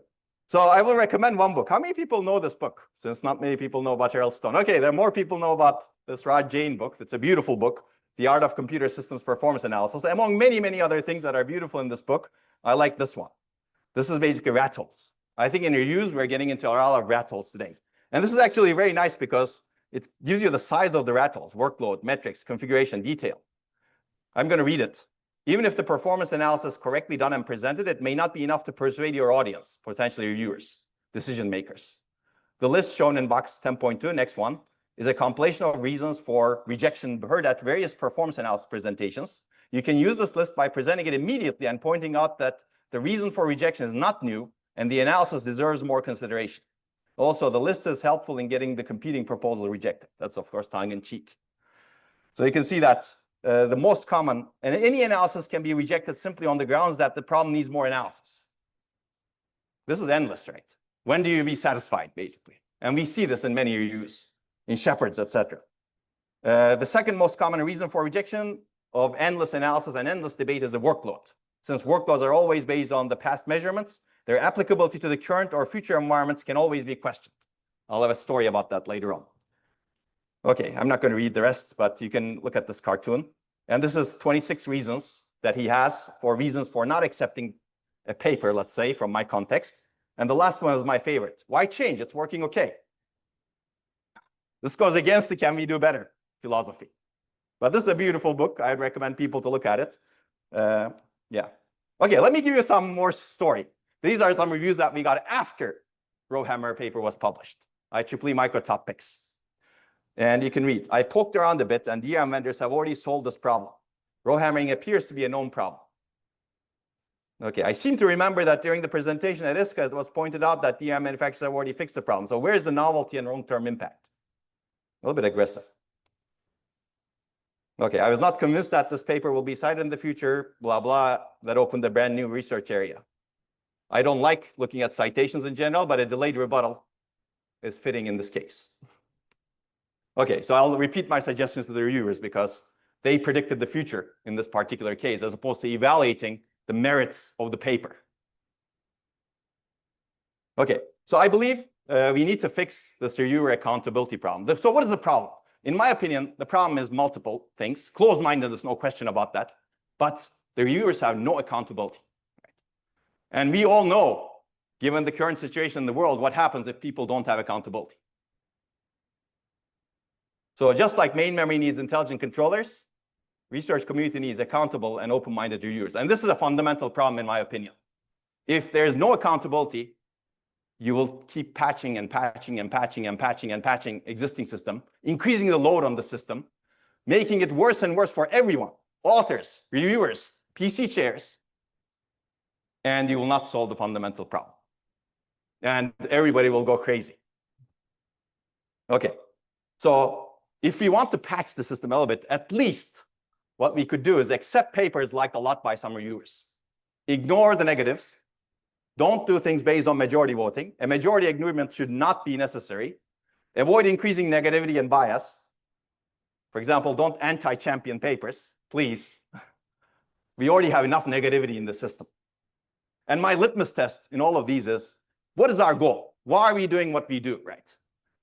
so I will recommend one book. How many people know this book? Since not many people know about Harold Stone. Okay, there are more people know about this Rod Jane book. It's a beautiful book. The Art of Computer Systems Performance Analysis. Among many, many other things that are beautiful in this book, I like this one. This is basically rat holes. I think in reviews, we're getting into a lot of rat holes today. And this is actually very nice because it gives you the size of the rat holes, workload, metrics, configuration, detail. I'm going to read it. Even if the performance analysis is correctly done and presented, it may not be enough to persuade your audience, potentially reviewers, decision makers. The list shown in box 10.2, next one, is a compilation of reasons for rejection heard at various performance analysis presentations. You can use this list by presenting it immediately and pointing out that the reason for rejection is not new and the analysis deserves more consideration. Also, the list is helpful in getting the competing proposal rejected. That's, of course, tongue in cheek. So you can see that the most common, and any analysis can be rejected simply on the grounds that the problem needs more analysis. This is endless, right? When do you be satisfied, basically? And we see this in many reviews, in Shepard's, etc. The second most common reason for rejection of endless analysis and endless debate is the workload. Since workloads are always based on the past measurements, their applicability to the current or future environments can always be questioned. I'll have a story about that later on. Okay, I'm not going to read the rest, but you can look at this cartoon. And this is 26 reasons that he has for reasons for not accepting a paper, let's say, from my context. And the last one is my favorite. Why change? It's working okay. This goes against the can we do better philosophy. But this is a beautiful book. I'd recommend people to look at it. Yeah. Okay, let me give you some more story. These are some reviews that we got after RowHammer paper was published. IEEE micro top picks. And you can read, I poked around a bit and DRAM vendors have already solved this problem. RowHammering appears to be a known problem. Okay, I seem to remember that during the presentation at ISCA, it was pointed out that DRAM manufacturers have already fixed the problem. So where's the novelty and long-term impact? A little bit aggressive. Okay, I was not convinced that this paper will be cited in the future, blah, blah, that opened a brand new research area. I don't like looking at citations in general, but a delayed rebuttal is fitting in this case. Okay, so I'll repeat my suggestions to the reviewers because they predicted the future in this particular case, as opposed to evaluating the merits of the paper. Okay, so I believe we need to fix this reviewer accountability problem. So what is the problem? In my opinion, the problem is multiple things. Closed-minded, there's no question about that. But the reviewers have no accountability. Right? And we all know, given the current situation in the world, what happens if people don't have accountability. So just like main memory needs intelligent controllers, research community needs accountable and open-minded reviewers. And this is a fundamental problem, in my opinion. If there's no accountability, you will keep patching and patching and patching and patching and patching existing system, increasing the load on the system, making it worse and worse for everyone, authors, reviewers, PC chairs, and you will not solve the fundamental problem. And everybody will go crazy. Okay, so if we want to patch the system a little bit, at least what we could do is accept papers liked a lot by some reviewers. Ignore the negatives. Don't do things based on majority voting. A majority agreement should not be necessary. Avoid increasing negativity and bias. For example, don't anti-champion papers, please. We already have enough negativity in the system. And my litmus test in all of these is, what is our goal? Why are we doing what we do, right?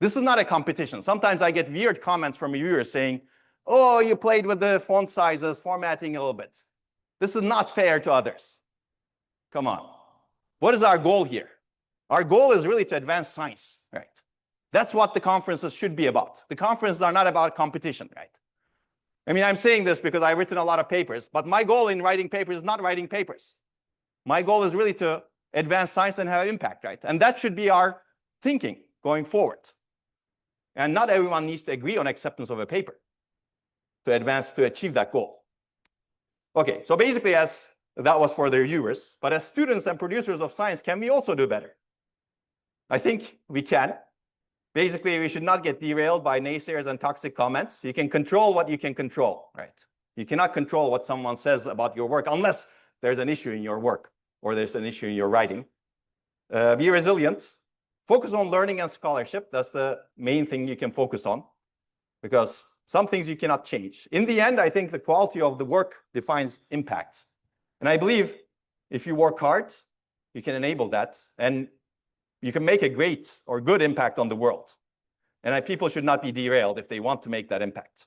This is not a competition. Sometimes I get weird comments from reviewers saying, oh, you played with the font sizes, formatting a little bit. This is not fair to others. Come on. What is our goal here? Our goal is really to advance science, right? That's what the conferences should be about. The conferences are not about competition, right? I mean, I'm saying this because I've written a lot of papers, but my goal in writing papers is not writing papers. My goal is really to advance science and have impact, right? And that should be our thinking going forward. And not everyone needs to agree on acceptance of a paper to achieve that goal. Okay, so basically that was for the reviewers, but as students and producers of science, can we also do better? I think we can. Basically, we should not get derailed by naysayers and toxic comments. You can control what you can control, right? You cannot control what someone says about your work unless there's an issue in your work or there's an issue in your writing. Be resilient. Focus on learning and scholarship. That's the main thing you can focus on because some things you cannot change. In the end, I think the quality of the work defines impact. And I believe if you work hard, you can enable that and you can make a great or good impact on the world. And people should not be derailed if they want to make that impact.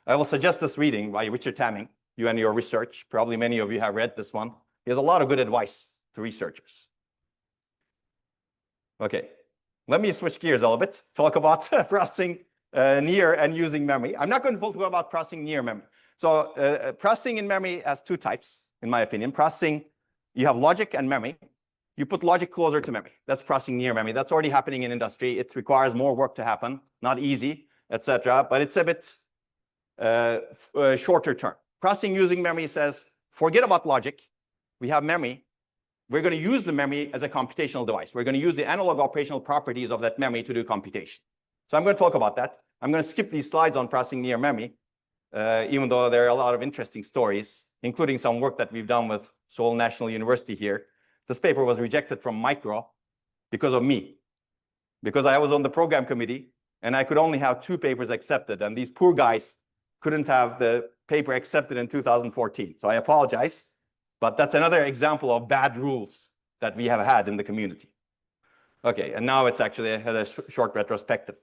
I will suggest this reading by Richard Tamming, you and your research. Probably many of you have read this one. He has a lot of good advice to researchers. Okay, let me switch gears a little bit, talk about processing near and using memory. I'm not going to talk about processing near memory. So processing in memory has two types, in my opinion. Processing, you have logic and memory. You put logic closer to memory. That's processing near memory. That's already happening in industry. It requires more work to happen, not easy, etc. But it's a bit shorter term. Processing using memory says, forget about logic. We have memory. We're going to use the memory as a computational device. We're going to use the analog operational properties of that memory to do computation. So I'm going to talk about that. I'm going to skip these slides on processing near memory, even though there are a lot of interesting stories, including some work that we've done with Seoul National University here. This paper was rejected from Micro because of me, because I was on the program committee and I could only have 2 papers accepted. And these poor guys couldn't have the paper accepted in 2014. So I apologize, but that's another example of bad rules that we have had in the community. Okay, and now it's actually a short retrospective.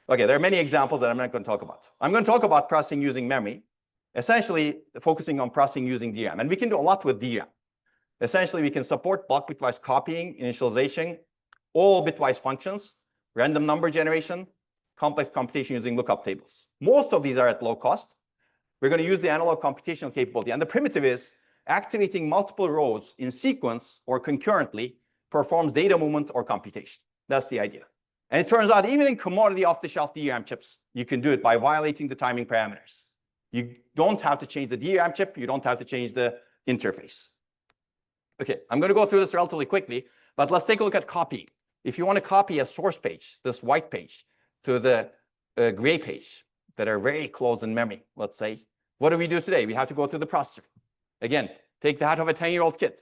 Okay, there are many examples that I'm not going to talk about. I'm going to talk about processing using memory, essentially focusing on processing using DRAM. And we can do a lot with DRAM. Essentially, we can support bulk bitwise copying, initialization, all bitwise functions, random number generation, complex computation using lookup tables. Most of these are at low cost. We're going to use the analog computational capability. And the primitive is activating multiple rows in sequence or concurrently performs data movement or computation. That's the idea. And it turns out even in commodity off-the-shelf DRAM chips, you can do it by violating the timing parameters. You don't have to change the DRAM chip. You don't have to change the interface. Okay, I'm going to go through this relatively quickly, but let's take a look at copying. If you want to copy a source page, this white page, to the gray page that are very close in memory, let's say, what do we do today? We have to go through the processor. Again, take the hat of a 10-year-old kid.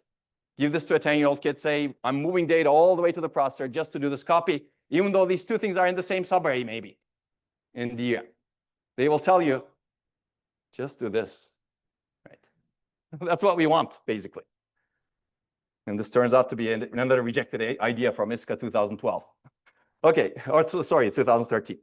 Give this to a 10-year-old kid, say, I'm moving data all the way to the processor just to do this copy, even though these two things are in the same subarray, maybe, in DRAM. They will tell you, just do this, right? That's what we want, basically. And this turns out to be another rejected idea from ISCA 2012. Okay, or sorry, 2013.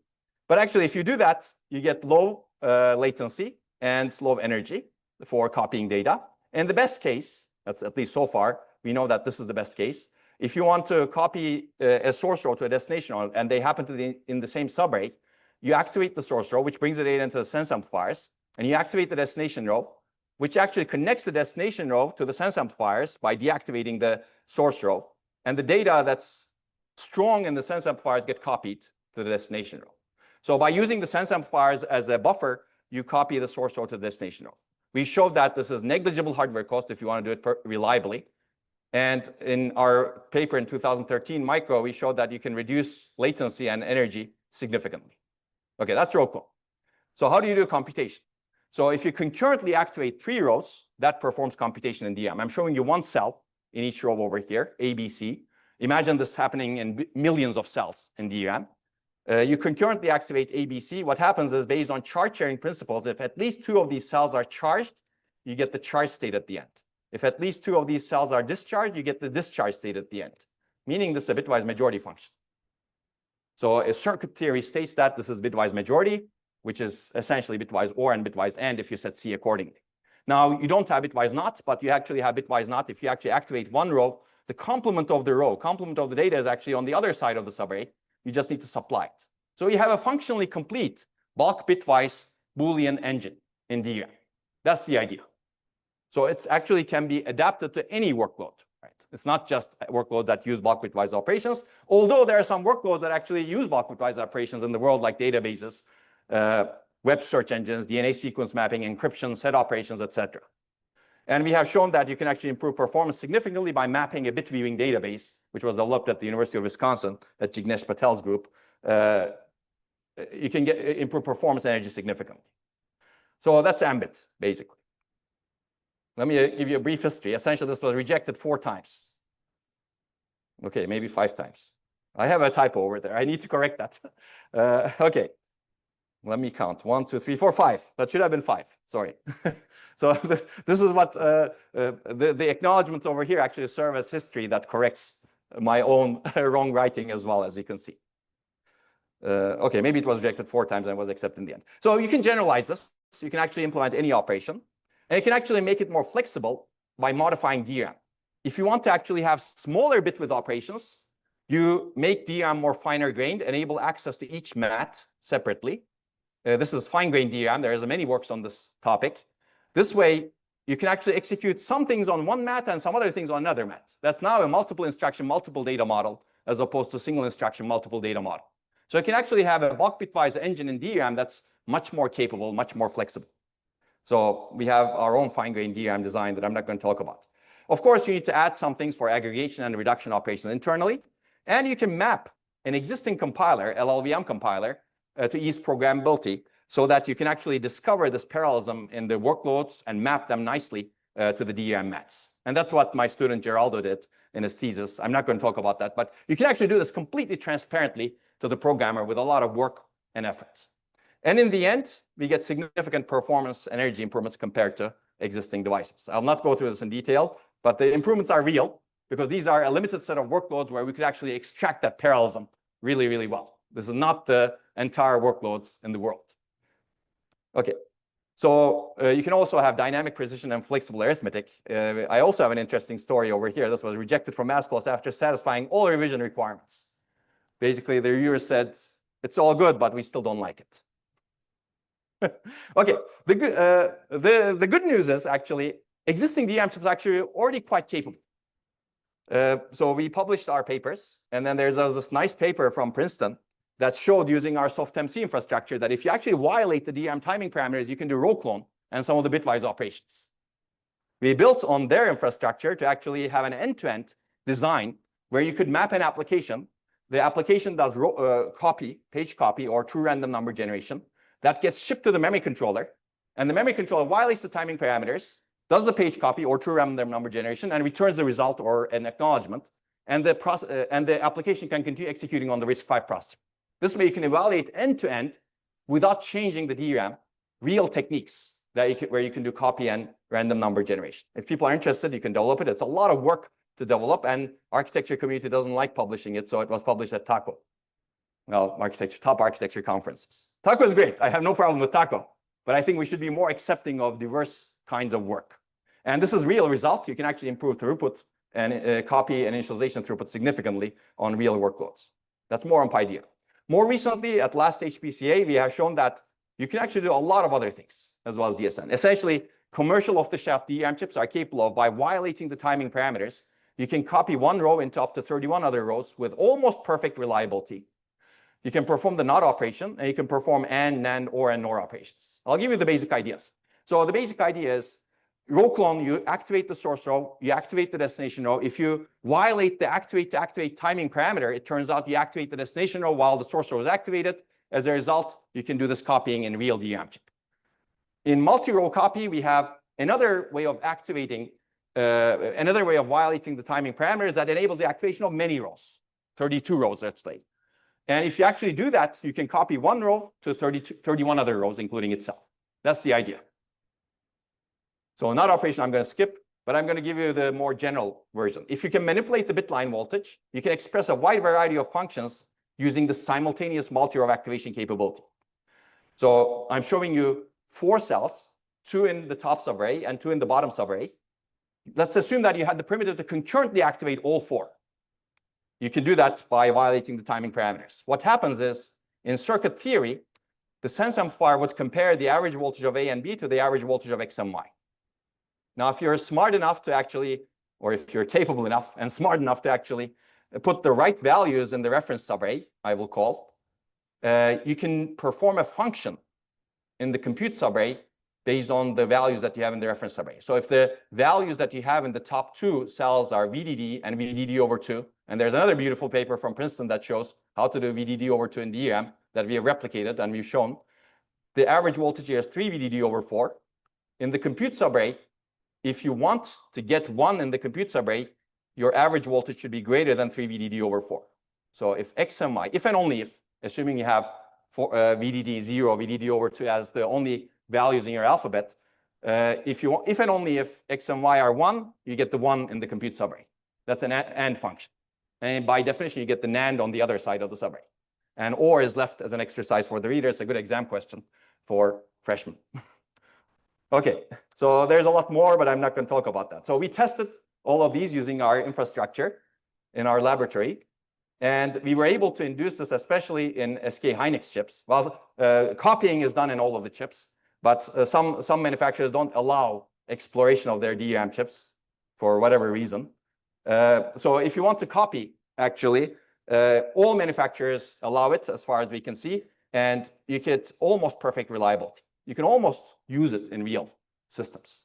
But actually, if you do that, you get low latency and low energy for copying data. And the best case, that's at least so far, we know that this is the best case. If you want to copy a source row to a destination row, and they happen to be in the same subarray, you activate the source row, which brings the data into the sense amplifiers, and you activate the destination row, which actually connects the destination row to the sense amplifiers by deactivating the source row. And the data that's strong in the sense amplifiers get copied to the destination row. So by using the sense amplifiers as a buffer, you copy the source row to the destination row. We showed that this is negligible hardware cost if you want to do it reliably. And in our paper in 2013, Micro, we showed that you can reduce latency and energy significantly. Okay, that's row clone. So how do you do computation? So if you concurrently activate 3 rows, that performs computation in DRAM. I'm showing you one cell in each row over here, A, B, C. Imagine this happening in millions of cells in DRAM. You concurrently activate A, B, C. What happens is, based on charge sharing principles, if at least 2 of these cells are charged, you get the charge state at the end. If at least 2 of these cells are discharged, you get the discharge state at the end, meaning this is a bitwise majority function. So a circuit theory states that this is bitwise majority, which is essentially bitwise OR and bitwise AND if you set C accordingly. Now, you don't have bitwise NOT, but you actually have bitwise NOT if you actually activate one row. The complement of the row, complement of the data is actually on the other side of the subarray. You just need to supply it. So you have a functionally complete bulk bitwise Boolean engine in DRAM. That's the idea. So it actually can be adapted to any workload. Right? It's not just workloads that use bulk bitwise operations, although there are some workloads that actually use bulk bitwise operations in the world, like databases, web search engines, DNA sequence mapping, encryption, set operations, etc. And we have shown that you can actually improve performance significantly by mapping a bit viewing database, which was developed at the University of Wisconsin, at Jignesh Patel's group. You can improve performance and energy significantly. So that's Ambit, basically. Let me give you a brief history. Essentially, this was rejected 4 times. Okay, maybe 5 times. I have a typo over there. I need to correct that. Okay. Let me count. 1, 2, 3, 4, 5. That should have been 5. Sorry. So this is what the acknowledgements over here actually serve as history that corrects my own wrong writing as well, as you can see. Okay, maybe it was rejected 4 times and was accepted in the end. So you can generalize this. you can actually implement any operation. And you can actually make it more flexible by modifying DRAM. If you want to actually have smaller bit width operations, you make DRAM more finer grained, enable access to each mat separately. This is fine-grained DRAM. There are many works on this topic. This way, you can actually execute some things on one mat and some other things on another mat. That's now a multiple instruction, multiple data model, as opposed to single instruction, multiple data model. So you can actually have a bulk bitwise engine in DRAM that's much more capable, much more flexible. So we have our own fine-grained DRAM design that I'm not going to talk about. Of course, you need to add some things for aggregation and reduction operations internally. And you can map an existing compiler, LLVM compiler, to ease programmability so that you can actually discover this parallelism in the workloads and map them nicely to the DRAM mats. And that's what my student Geraldo did in his thesis. I'm not going to talk about that, but you can actually do this completely transparently to the programmer with a lot of work and effort. And in the end, we get significant performance and energy improvements compared to existing devices. I'll not go through this in detail, but the improvements are real because these are a limited set of workloads where we could actually extract that parallelism really, really well. This is not the entire workloads in the world. Okay, so you can also have dynamic precision and flexible arithmetic. I also have an interesting story over here. This was rejected from math class after satisfying all revision requirements. Basically, the reviewer said, it's all good, but we still don't like it. Okay, the good news is actually existing DRAM chips are actually already quite capable. So we published our papers, and then there's this nice paper from Princeton that showed using our SoftMC infrastructure that if you actually violate the DRAM timing parameters, you can do row clone and some of the bitwise operations. We built on their infrastructure to actually have an end-to-end design where you could map an application. The application does page copy, or true random number generation. That gets shipped to the memory controller, and the memory controller violates the timing parameters, does the page copy or true random number generation, and returns the result or an acknowledgement, and the application can continue executing on the RISC-V processor. This way, you can evaluate end-to-end without changing the DRAM, real techniques where you can do copy and random number generation. If people are interested, you can develop it. It's a lot of work to develop, and architecture community doesn't like publishing it, so it was published at TACO. Well, top architecture conferences. TACO is great. I have no problem with TACO, but I think we should be more accepting of diverse kinds of work. And this is real result. You can actually improve throughput and copy and initialization throughput significantly on real workloads. That's more on PyDRAM. More recently, at last HPCA, we have shown that you can actually do a lot of other things as well as DSN. Essentially, commercial off-the-shelf DRAM chips are capable of, by violating the timing parameters, you can copy one row into up to 31 other rows with almost perfect reliability. You can perform the NOT operation, and you can perform AND, NAND, OR, and NOR operations. I'll give you the basic ideas. So the basic idea is row clone, you activate the source row, you activate the destination row. If you violate the activate to activate timing parameter, it turns out you activate the destination row while the source row is activated. As a result, you can do this copying in real DRAM chip. In multi-row copy, we have another way of activating, another way of violating the timing parameters that enables the activation of many rows, 32 rows, let's say. And if you actually do that, you can copy one row to 31 other rows, including itself. That's the idea. So NOT operation I'm going to skip, but I'm going to give you the more general version. If you can manipulate the bit line voltage, you can express a wide variety of functions using the simultaneous multi-row activation capability. So I'm showing you 4 cells, 2 in the top subarray and 2 in the bottom subarray. Let's assume that you had the primitive to concurrently activate all 4. You can do that by violating the timing parameters. What happens is, in circuit theory, the sense amplifier would compare the average voltage of A and B to the average voltage of X and Y. Now, if you're smart enough to actually, or if you're capable enough and smart enough to actually put the right values in the reference subarray, I will call, you can perform a function in the compute subarray based on the values that you have in the reference subarray. So if the values that you have in the top 2 cells are VDD and VDD over 2, and there's another beautiful paper from Princeton that shows how to do VDD over 2 in DRAM that we have replicated and we've shown, the average voltage here is 3 VDD over 4. In the compute subarray, if you want to get 1 in the compute subarray, your average voltage should be greater than 3 VDD over 4. So if X and Y, if and only if, assuming you have VDD 0, VDD over 2 as the only values in your alphabet, if and only if X and Y are 1, you get the 1 in the compute subarray. That's an AND function. And by definition, you get the NAND on the other side of the subarray. And OR is left as an exercise for the reader. It's a good exam question for freshmen. Okay, so there's a lot more, but I'm not going to talk about that. So we tested all of these using our infrastructure in our laboratory. And we were able to induce this, especially in SK Hynix chips. Well, copying is done in all of the chips, but some manufacturers don't allow exploration of their DRAM chips for whatever reason. So if you want to copy, actually, all manufacturers allow it as far as we can see, and you get almost perfect reliability. You can almost use it in real systems.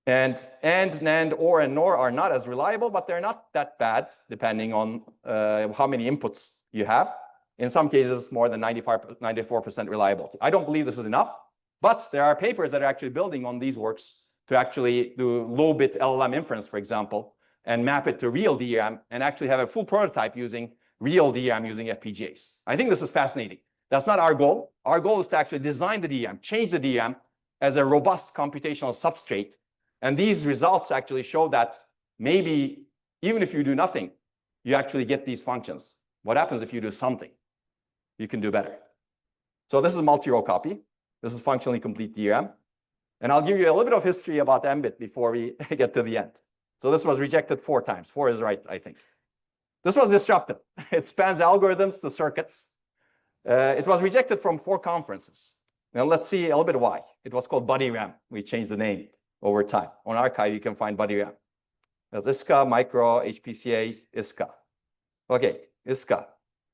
And NAND, OR, and NOR are not as reliable, but they're not that bad, depending on how many inputs you have. In some cases, more than 94% reliability. I don't believe this is enough, but there are papers that are actually building on these works to actually do low-bit LLM inference, for example, and map it to real DRAM and actually have a full prototype using real DRAM using FPGAs. I think this is fascinating. That's not our goal. Our goal is to actually design the DRAM, change the DRAM as a robust computational substrate. And these results actually show that maybe even if you do nothing, you actually get these functions. What happens if you do something? You can do better. So this is a multi-row copy. This is functionally complete DRAM. And I'll give you a little bit of history about MBIT before we get to the end. So this was rejected 4 times. 4 is right, I think. This was disruptive. It spans algorithms to circuits. It was rejected from 4 conferences. Now let's see a little bit why. It was called BuddyRAM. We changed the name over time. On archive, you can find BuddyRAM. There's ISCA, Micro, HPCA, ISCA. Okay, ISCA.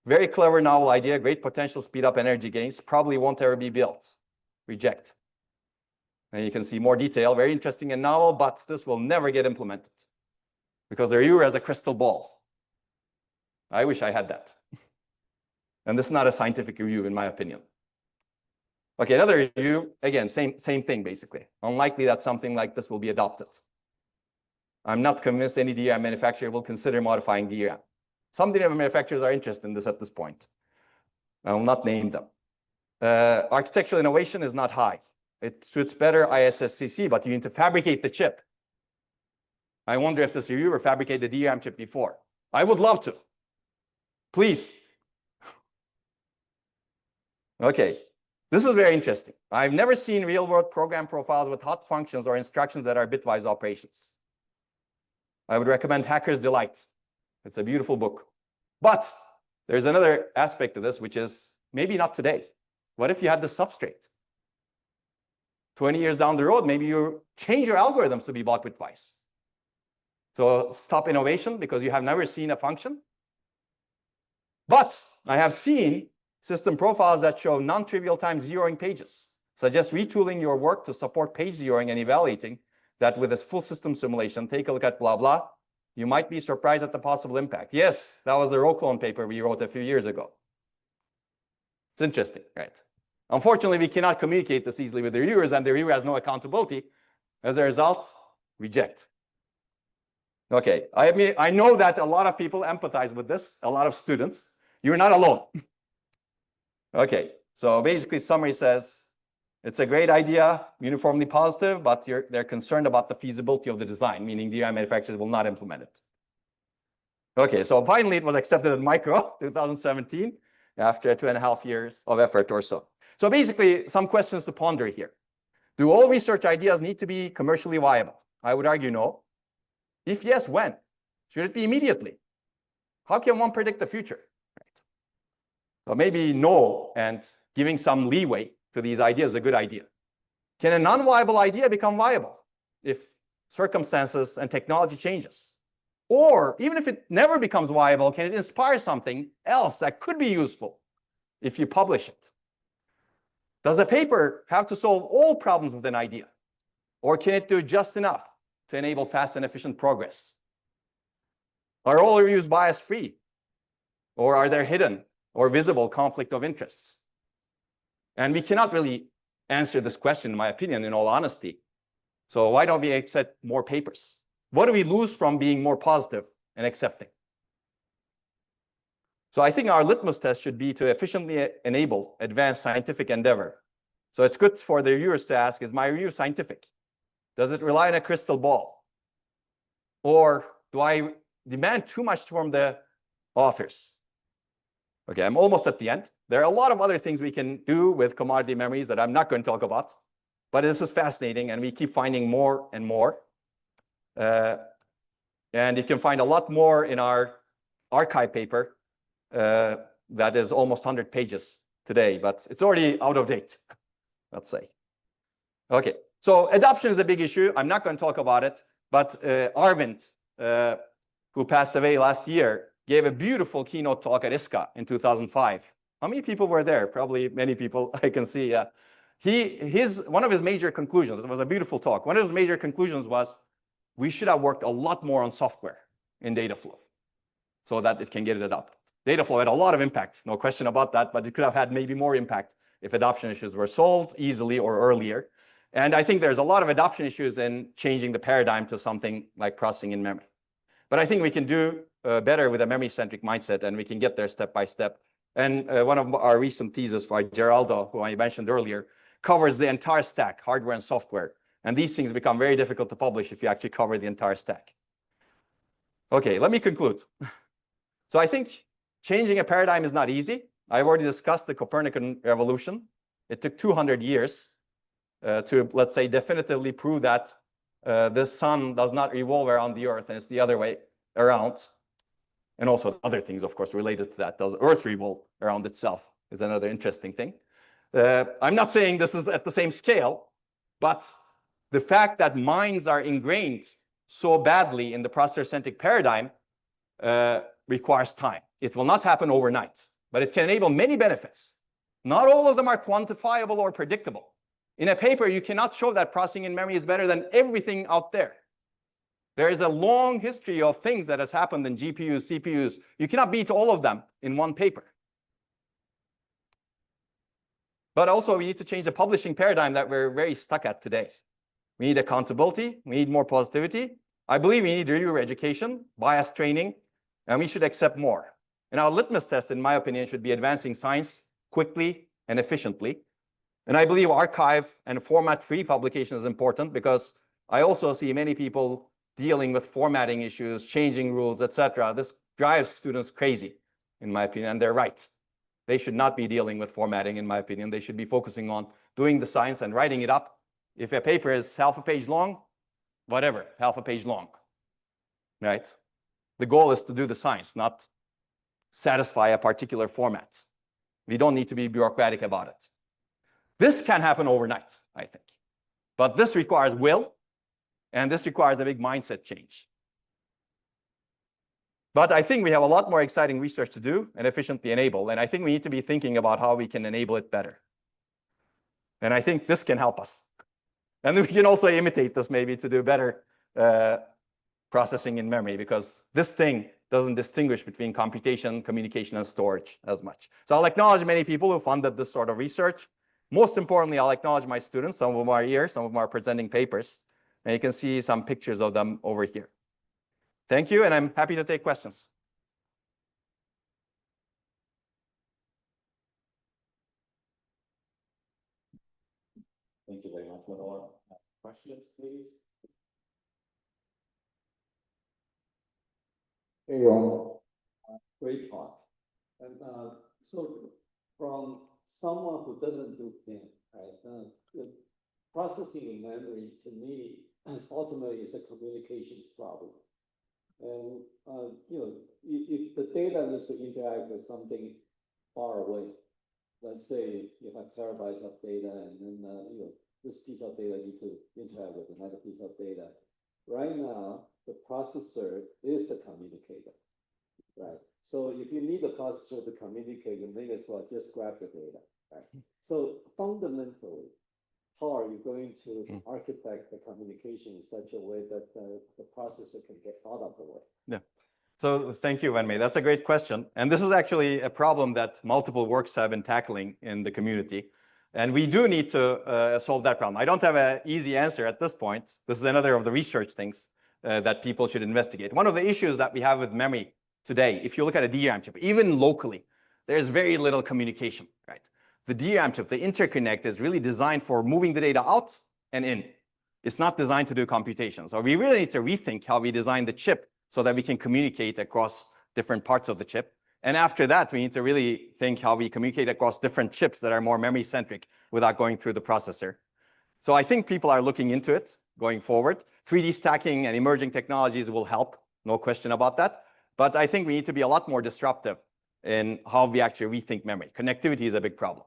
Very clever, novel idea, great potential, speed up energy gains, probably won't ever be built. Reject. And you can see more detail, very interesting and novel, but this will never get implemented because the reviewer has a crystal ball. I wish I had that. And this is not a scientific review, in my opinion. Okay, another review, again, same thing, basically. Unlikely that something like this will be adopted. I'm not convinced any DRAM manufacturer will consider modifying DRAM. Some DRAM manufacturers are interested in this at this point. I will not name them. Architectural innovation is not high. It suits better ISSCC, but you need to fabricate the chip. I wonder if this reviewer fabricated the DRAM chip before. I would love to. Please. Okay. This is very interesting. I've never seen real-world program profiles with hot functions or instructions that are bitwise operations. I would recommend Hacker's Delight. It's a beautiful book. But there's another aspect of this, which is maybe not today. What if you had the substrate? 20 years down the road, maybe you change your algorithms to be block bitwise. So stop innovation because you have never seen a function. But I have seen system profiles that show non-trivial time zeroing pages. Suggest retooling your work to support page zeroing and evaluating that with a full system simulation. Take a look at blah, blah. You might be surprised at the possible impact. Yes, that was the row clone paper we wrote a few years ago. It's interesting, right? Unfortunately, we cannot communicate this easily with the reviewers, and the reviewer has no accountability. As a result, reject. Okay, I know that a lot of people empathize with this, a lot of students. You're not alone. Okay, so basically summary says, it's a great idea, uniformly positive, but they're concerned about the feasibility of the design, meaning DRAM manufacturers will not implement it. Okay, so finally it was accepted at Micro 2017 after 2.5 years of effort or so. So basically some questions to ponder here. Do all research ideas need to be commercially viable? I would argue no. If yes, when? Should it be immediately? How can one predict the future? Right. So maybe no, and giving some leeway to these ideas is a good idea. Can a non-viable idea become viable if circumstances and technology changes? Or even if it never becomes viable, can it inspire something else that could be useful if you publish it? Does a paper have to solve all problems with an idea? Or can it do just enough to enable fast and efficient progress? Are all reviews bias-free? Or are there hidden or visible conflict of interests? And we cannot really answer this question, in my opinion, in all honesty. So why don't we accept more papers? What do we lose from being more positive and accepting? So I think our litmus test should be to efficiently enable advanced scientific endeavor. So it's good for the reviewers to ask, is my review scientific? Does it rely on a crystal ball? Or do I demand too much from the authors? Okay, I'm almost at the end. There are a lot of other things we can do with commodity memories that I'm not going to talk about. but this is fascinating, and we keep finding more and more. And you can find a lot more in our archive paper that is almost 100 pages today, but it's already out of date, let's say. Okay, so adoption is a big issue. I'm not going to talk about it, but Arvind, who passed away last year, gave a beautiful keynote talk at ISCA in 2005. How many people were there? Probably many people, I can see. One of his major conclusions, it was a beautiful talk. One of his major conclusions was we should have worked a lot more on software in data flow so that it can get it adopted. Data flow had a lot of impact, no question about that, but it could have had maybe more impact if adoption issues were solved easily or earlier. And I think there's a lot of adoption issues in changing the paradigm to something like processing in memory. But I think we can do better with a memory-centric mindset, and we can get there step by step. And one of our recent theses by Geraldo, who I mentioned earlier, covers the entire stack, hardware and software. And these things become very difficult to publish if you actually cover the entire stack. Okay, let me conclude. So I think changing a paradigm is not easy. I've already discussed the Copernican revolution. It took 200 years to, let's say, definitively prove that the sun does not revolve around the Earth, and it's the other way around. And also other things, of course, related to that. Does Earth revolve around itself is another interesting thing. I'm not saying this is at the same scale, but the fact that minds are ingrained so badly in the processor-centric paradigm requires time. It will not happen overnight, but it can enable many benefits. Not all of them are quantifiable or predictable. In a paper, you cannot show that processing in memory is better than everything out there. There is a long history of things that has happened in GPUs, CPUs. You cannot beat all of them in one paper. But also, we need to change the publishing paradigm that we're very stuck at today. We need accountability. We need more positivity. I believe we need reviewer education, bias training, and we should accept more. And our litmus test, in my opinion, should be advancing science quickly and efficiently. And I believe archive and format-free publication is important, because I also see many people dealing with formatting issues, changing rules, etc. This drives students crazy, in my opinion, and they're right. They should not be dealing with formatting, in my opinion. They should be focusing on doing the science and writing it up. If a paper is half a page long, whatever, half a page long, right? The goal is to do the science, not satisfy a particular format. We don't need to be bureaucratic about it. This can happen overnight, I think. But this requires will, and this requires a big mindset change. But I think we have a lot more exciting research to do and efficiently enable. And I think we need to be thinking about how we can enable it better. And I think this can help us. And we can also imitate this maybe to do better processing in memory, because this thing doesn't distinguish between computation, communication, and storage as much. So I'll acknowledge many people who funded this sort of research. Most importantly, I'll acknowledge my students. Some of them are here, some of them are presenting papers. And you can see some pictures of them over here. Thank you, and I'm happy to take questions. Thank you very much, Onur. Questions, please? Hey, great talk. And so from someone who doesn't do PIM, right? Processing in memory, to me, ultimately is a communications problem. And if the data needs to interact with something far away, let's say you have terabytes of data, and then this piece of data need to interact with another piece of data. Right now, the processor is the communicator, right? So if you need the processor to communicate, you may as well just grab the data, right? So fundamentally, how are you going to architect the communication in such a way that the processor can get out of the way? Yeah. So thank you, Wenmei. That's a great question. And this is actually a problem that multiple works have been tackling in the community. And we do need to solve that problem. I don't have an easy answer at this point. This is another of the research things that people should investigate. One of the issues that we have with memory today, if you look at a DRAM chip, even locally, there's very little communication, right? The DRAM chip, the interconnect, is really designed for moving the data out and in. It's not designed to do computation. So we really need to rethink how we design the chip so that we can communicate across different parts of the chip. And after that, we need to really think how we communicate across different chips that are more memory-centric without going through the processor. So I think people are looking into it going forward. 3D stacking and emerging technologies will help, no question about that. But I think we need to be a lot more disruptive in how we actually rethink memory. Connectivity is a big problem.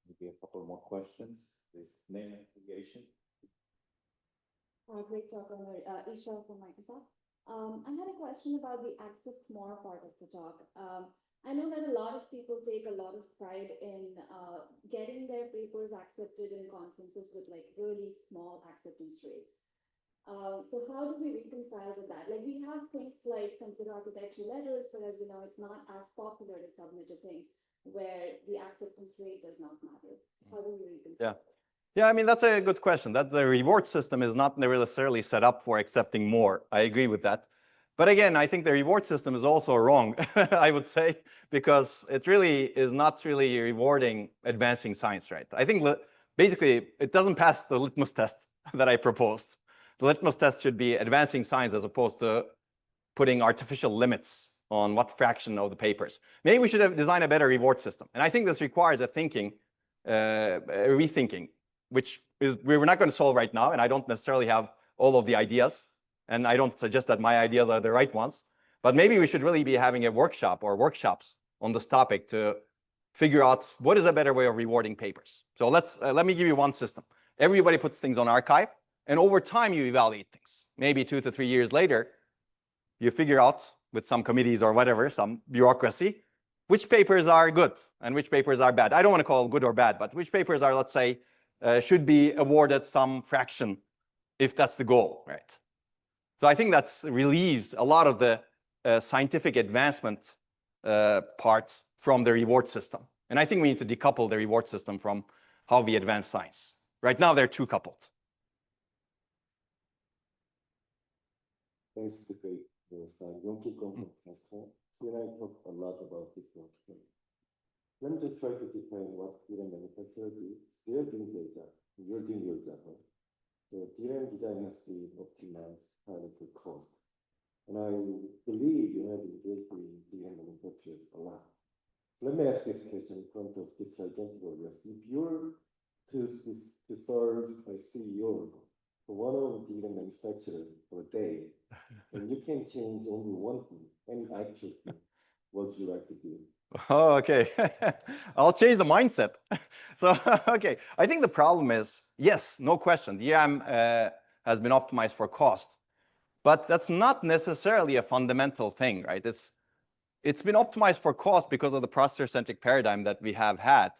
Maybe a couple more questions. This name and affiliation. Great talk, Onur. Isha from Microsoft. I had a question about the accept more part of the talk. I know that a lot of people take a lot of pride in getting their papers accepted in conferences with like really small acceptance rates. So how do we reconcile with that? Like we have things like computer architecture letters, but as you know, it's not as popular to submit to things where the acceptance rate does not matter. How do we reconcile? Yeah, I mean, that's a good question. That the reward system is not necessarily set up for accepting more. I agree with that. But again, I think the reward system is also wrong, I would say, because it really is not really rewarding advancing science, right? I think basically it doesn't pass the litmus test that I proposed. The litmus test should be advancing science as opposed to putting artificial limits on what fraction of the papers. Maybe we should have designed a better reward system. And I think this requires a rethinking, which is we're not going to solve right now. And I don't necessarily have all of the ideas. And I don't suggest that my ideas are the right ones. But maybe we should really be having a workshop or workshops on this topic to figure out what is a better way of rewarding papers. So let me give you one system. Everybody puts things on archive. And over time, you evaluate things. Maybe 2 to 3 years later, you figure out with some committees or whatever, some bureaucracy, which papers are good and which papers are bad. I don't want to call it good or bad, but which papers are, let's say, should be awarded some fraction if that's the goal, right? So I think that relieves a lot of the scientific advancement parts from the reward system. And I think we need to decouple the reward system from how we advance science. Right now, they're too coupled. Thanks for the great slide. Don't keep going faster. So I talk a lot about this one. Let me just try to define what DRAM manufacturer do. They're doing their job. You're doing your job, right? So DRAM design has to be optimized highly for cost. And I believe you have engaged in DRAM manufacturers a lot. Let me ask this question in front of this gigantic audience. If you're to serve a CEO for one of the DRAM manufacturers for a day, and you can change only one thing, any actual thing, what would you like to do? Oh, okay. I'll change the mindset. So, okay. I think the problem is, yes, no question, DRAM has been optimized for cost. But that's not necessarily a fundamental thing, right? It's been optimized for cost because of the processor-centric paradigm that we have had.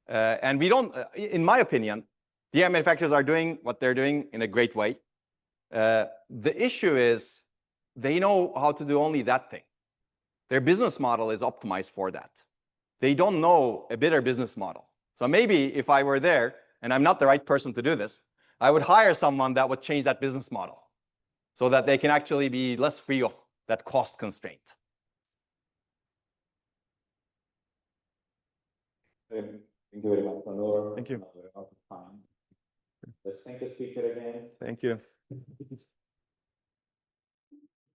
And we don't, in my opinion, DRAM manufacturers are doing what they're doing in a great way. The issue is they know how to do only that thing. Their business model is optimized for that. They don't know a better business model. So maybe if I were there, and I'm not the right person to do this, I would hire someone that would change that business model so that they can actually be less free of that cost constraint. Thank you very much, Onur. Thank you. We're out of time. Let's thank the speaker again. Thank you.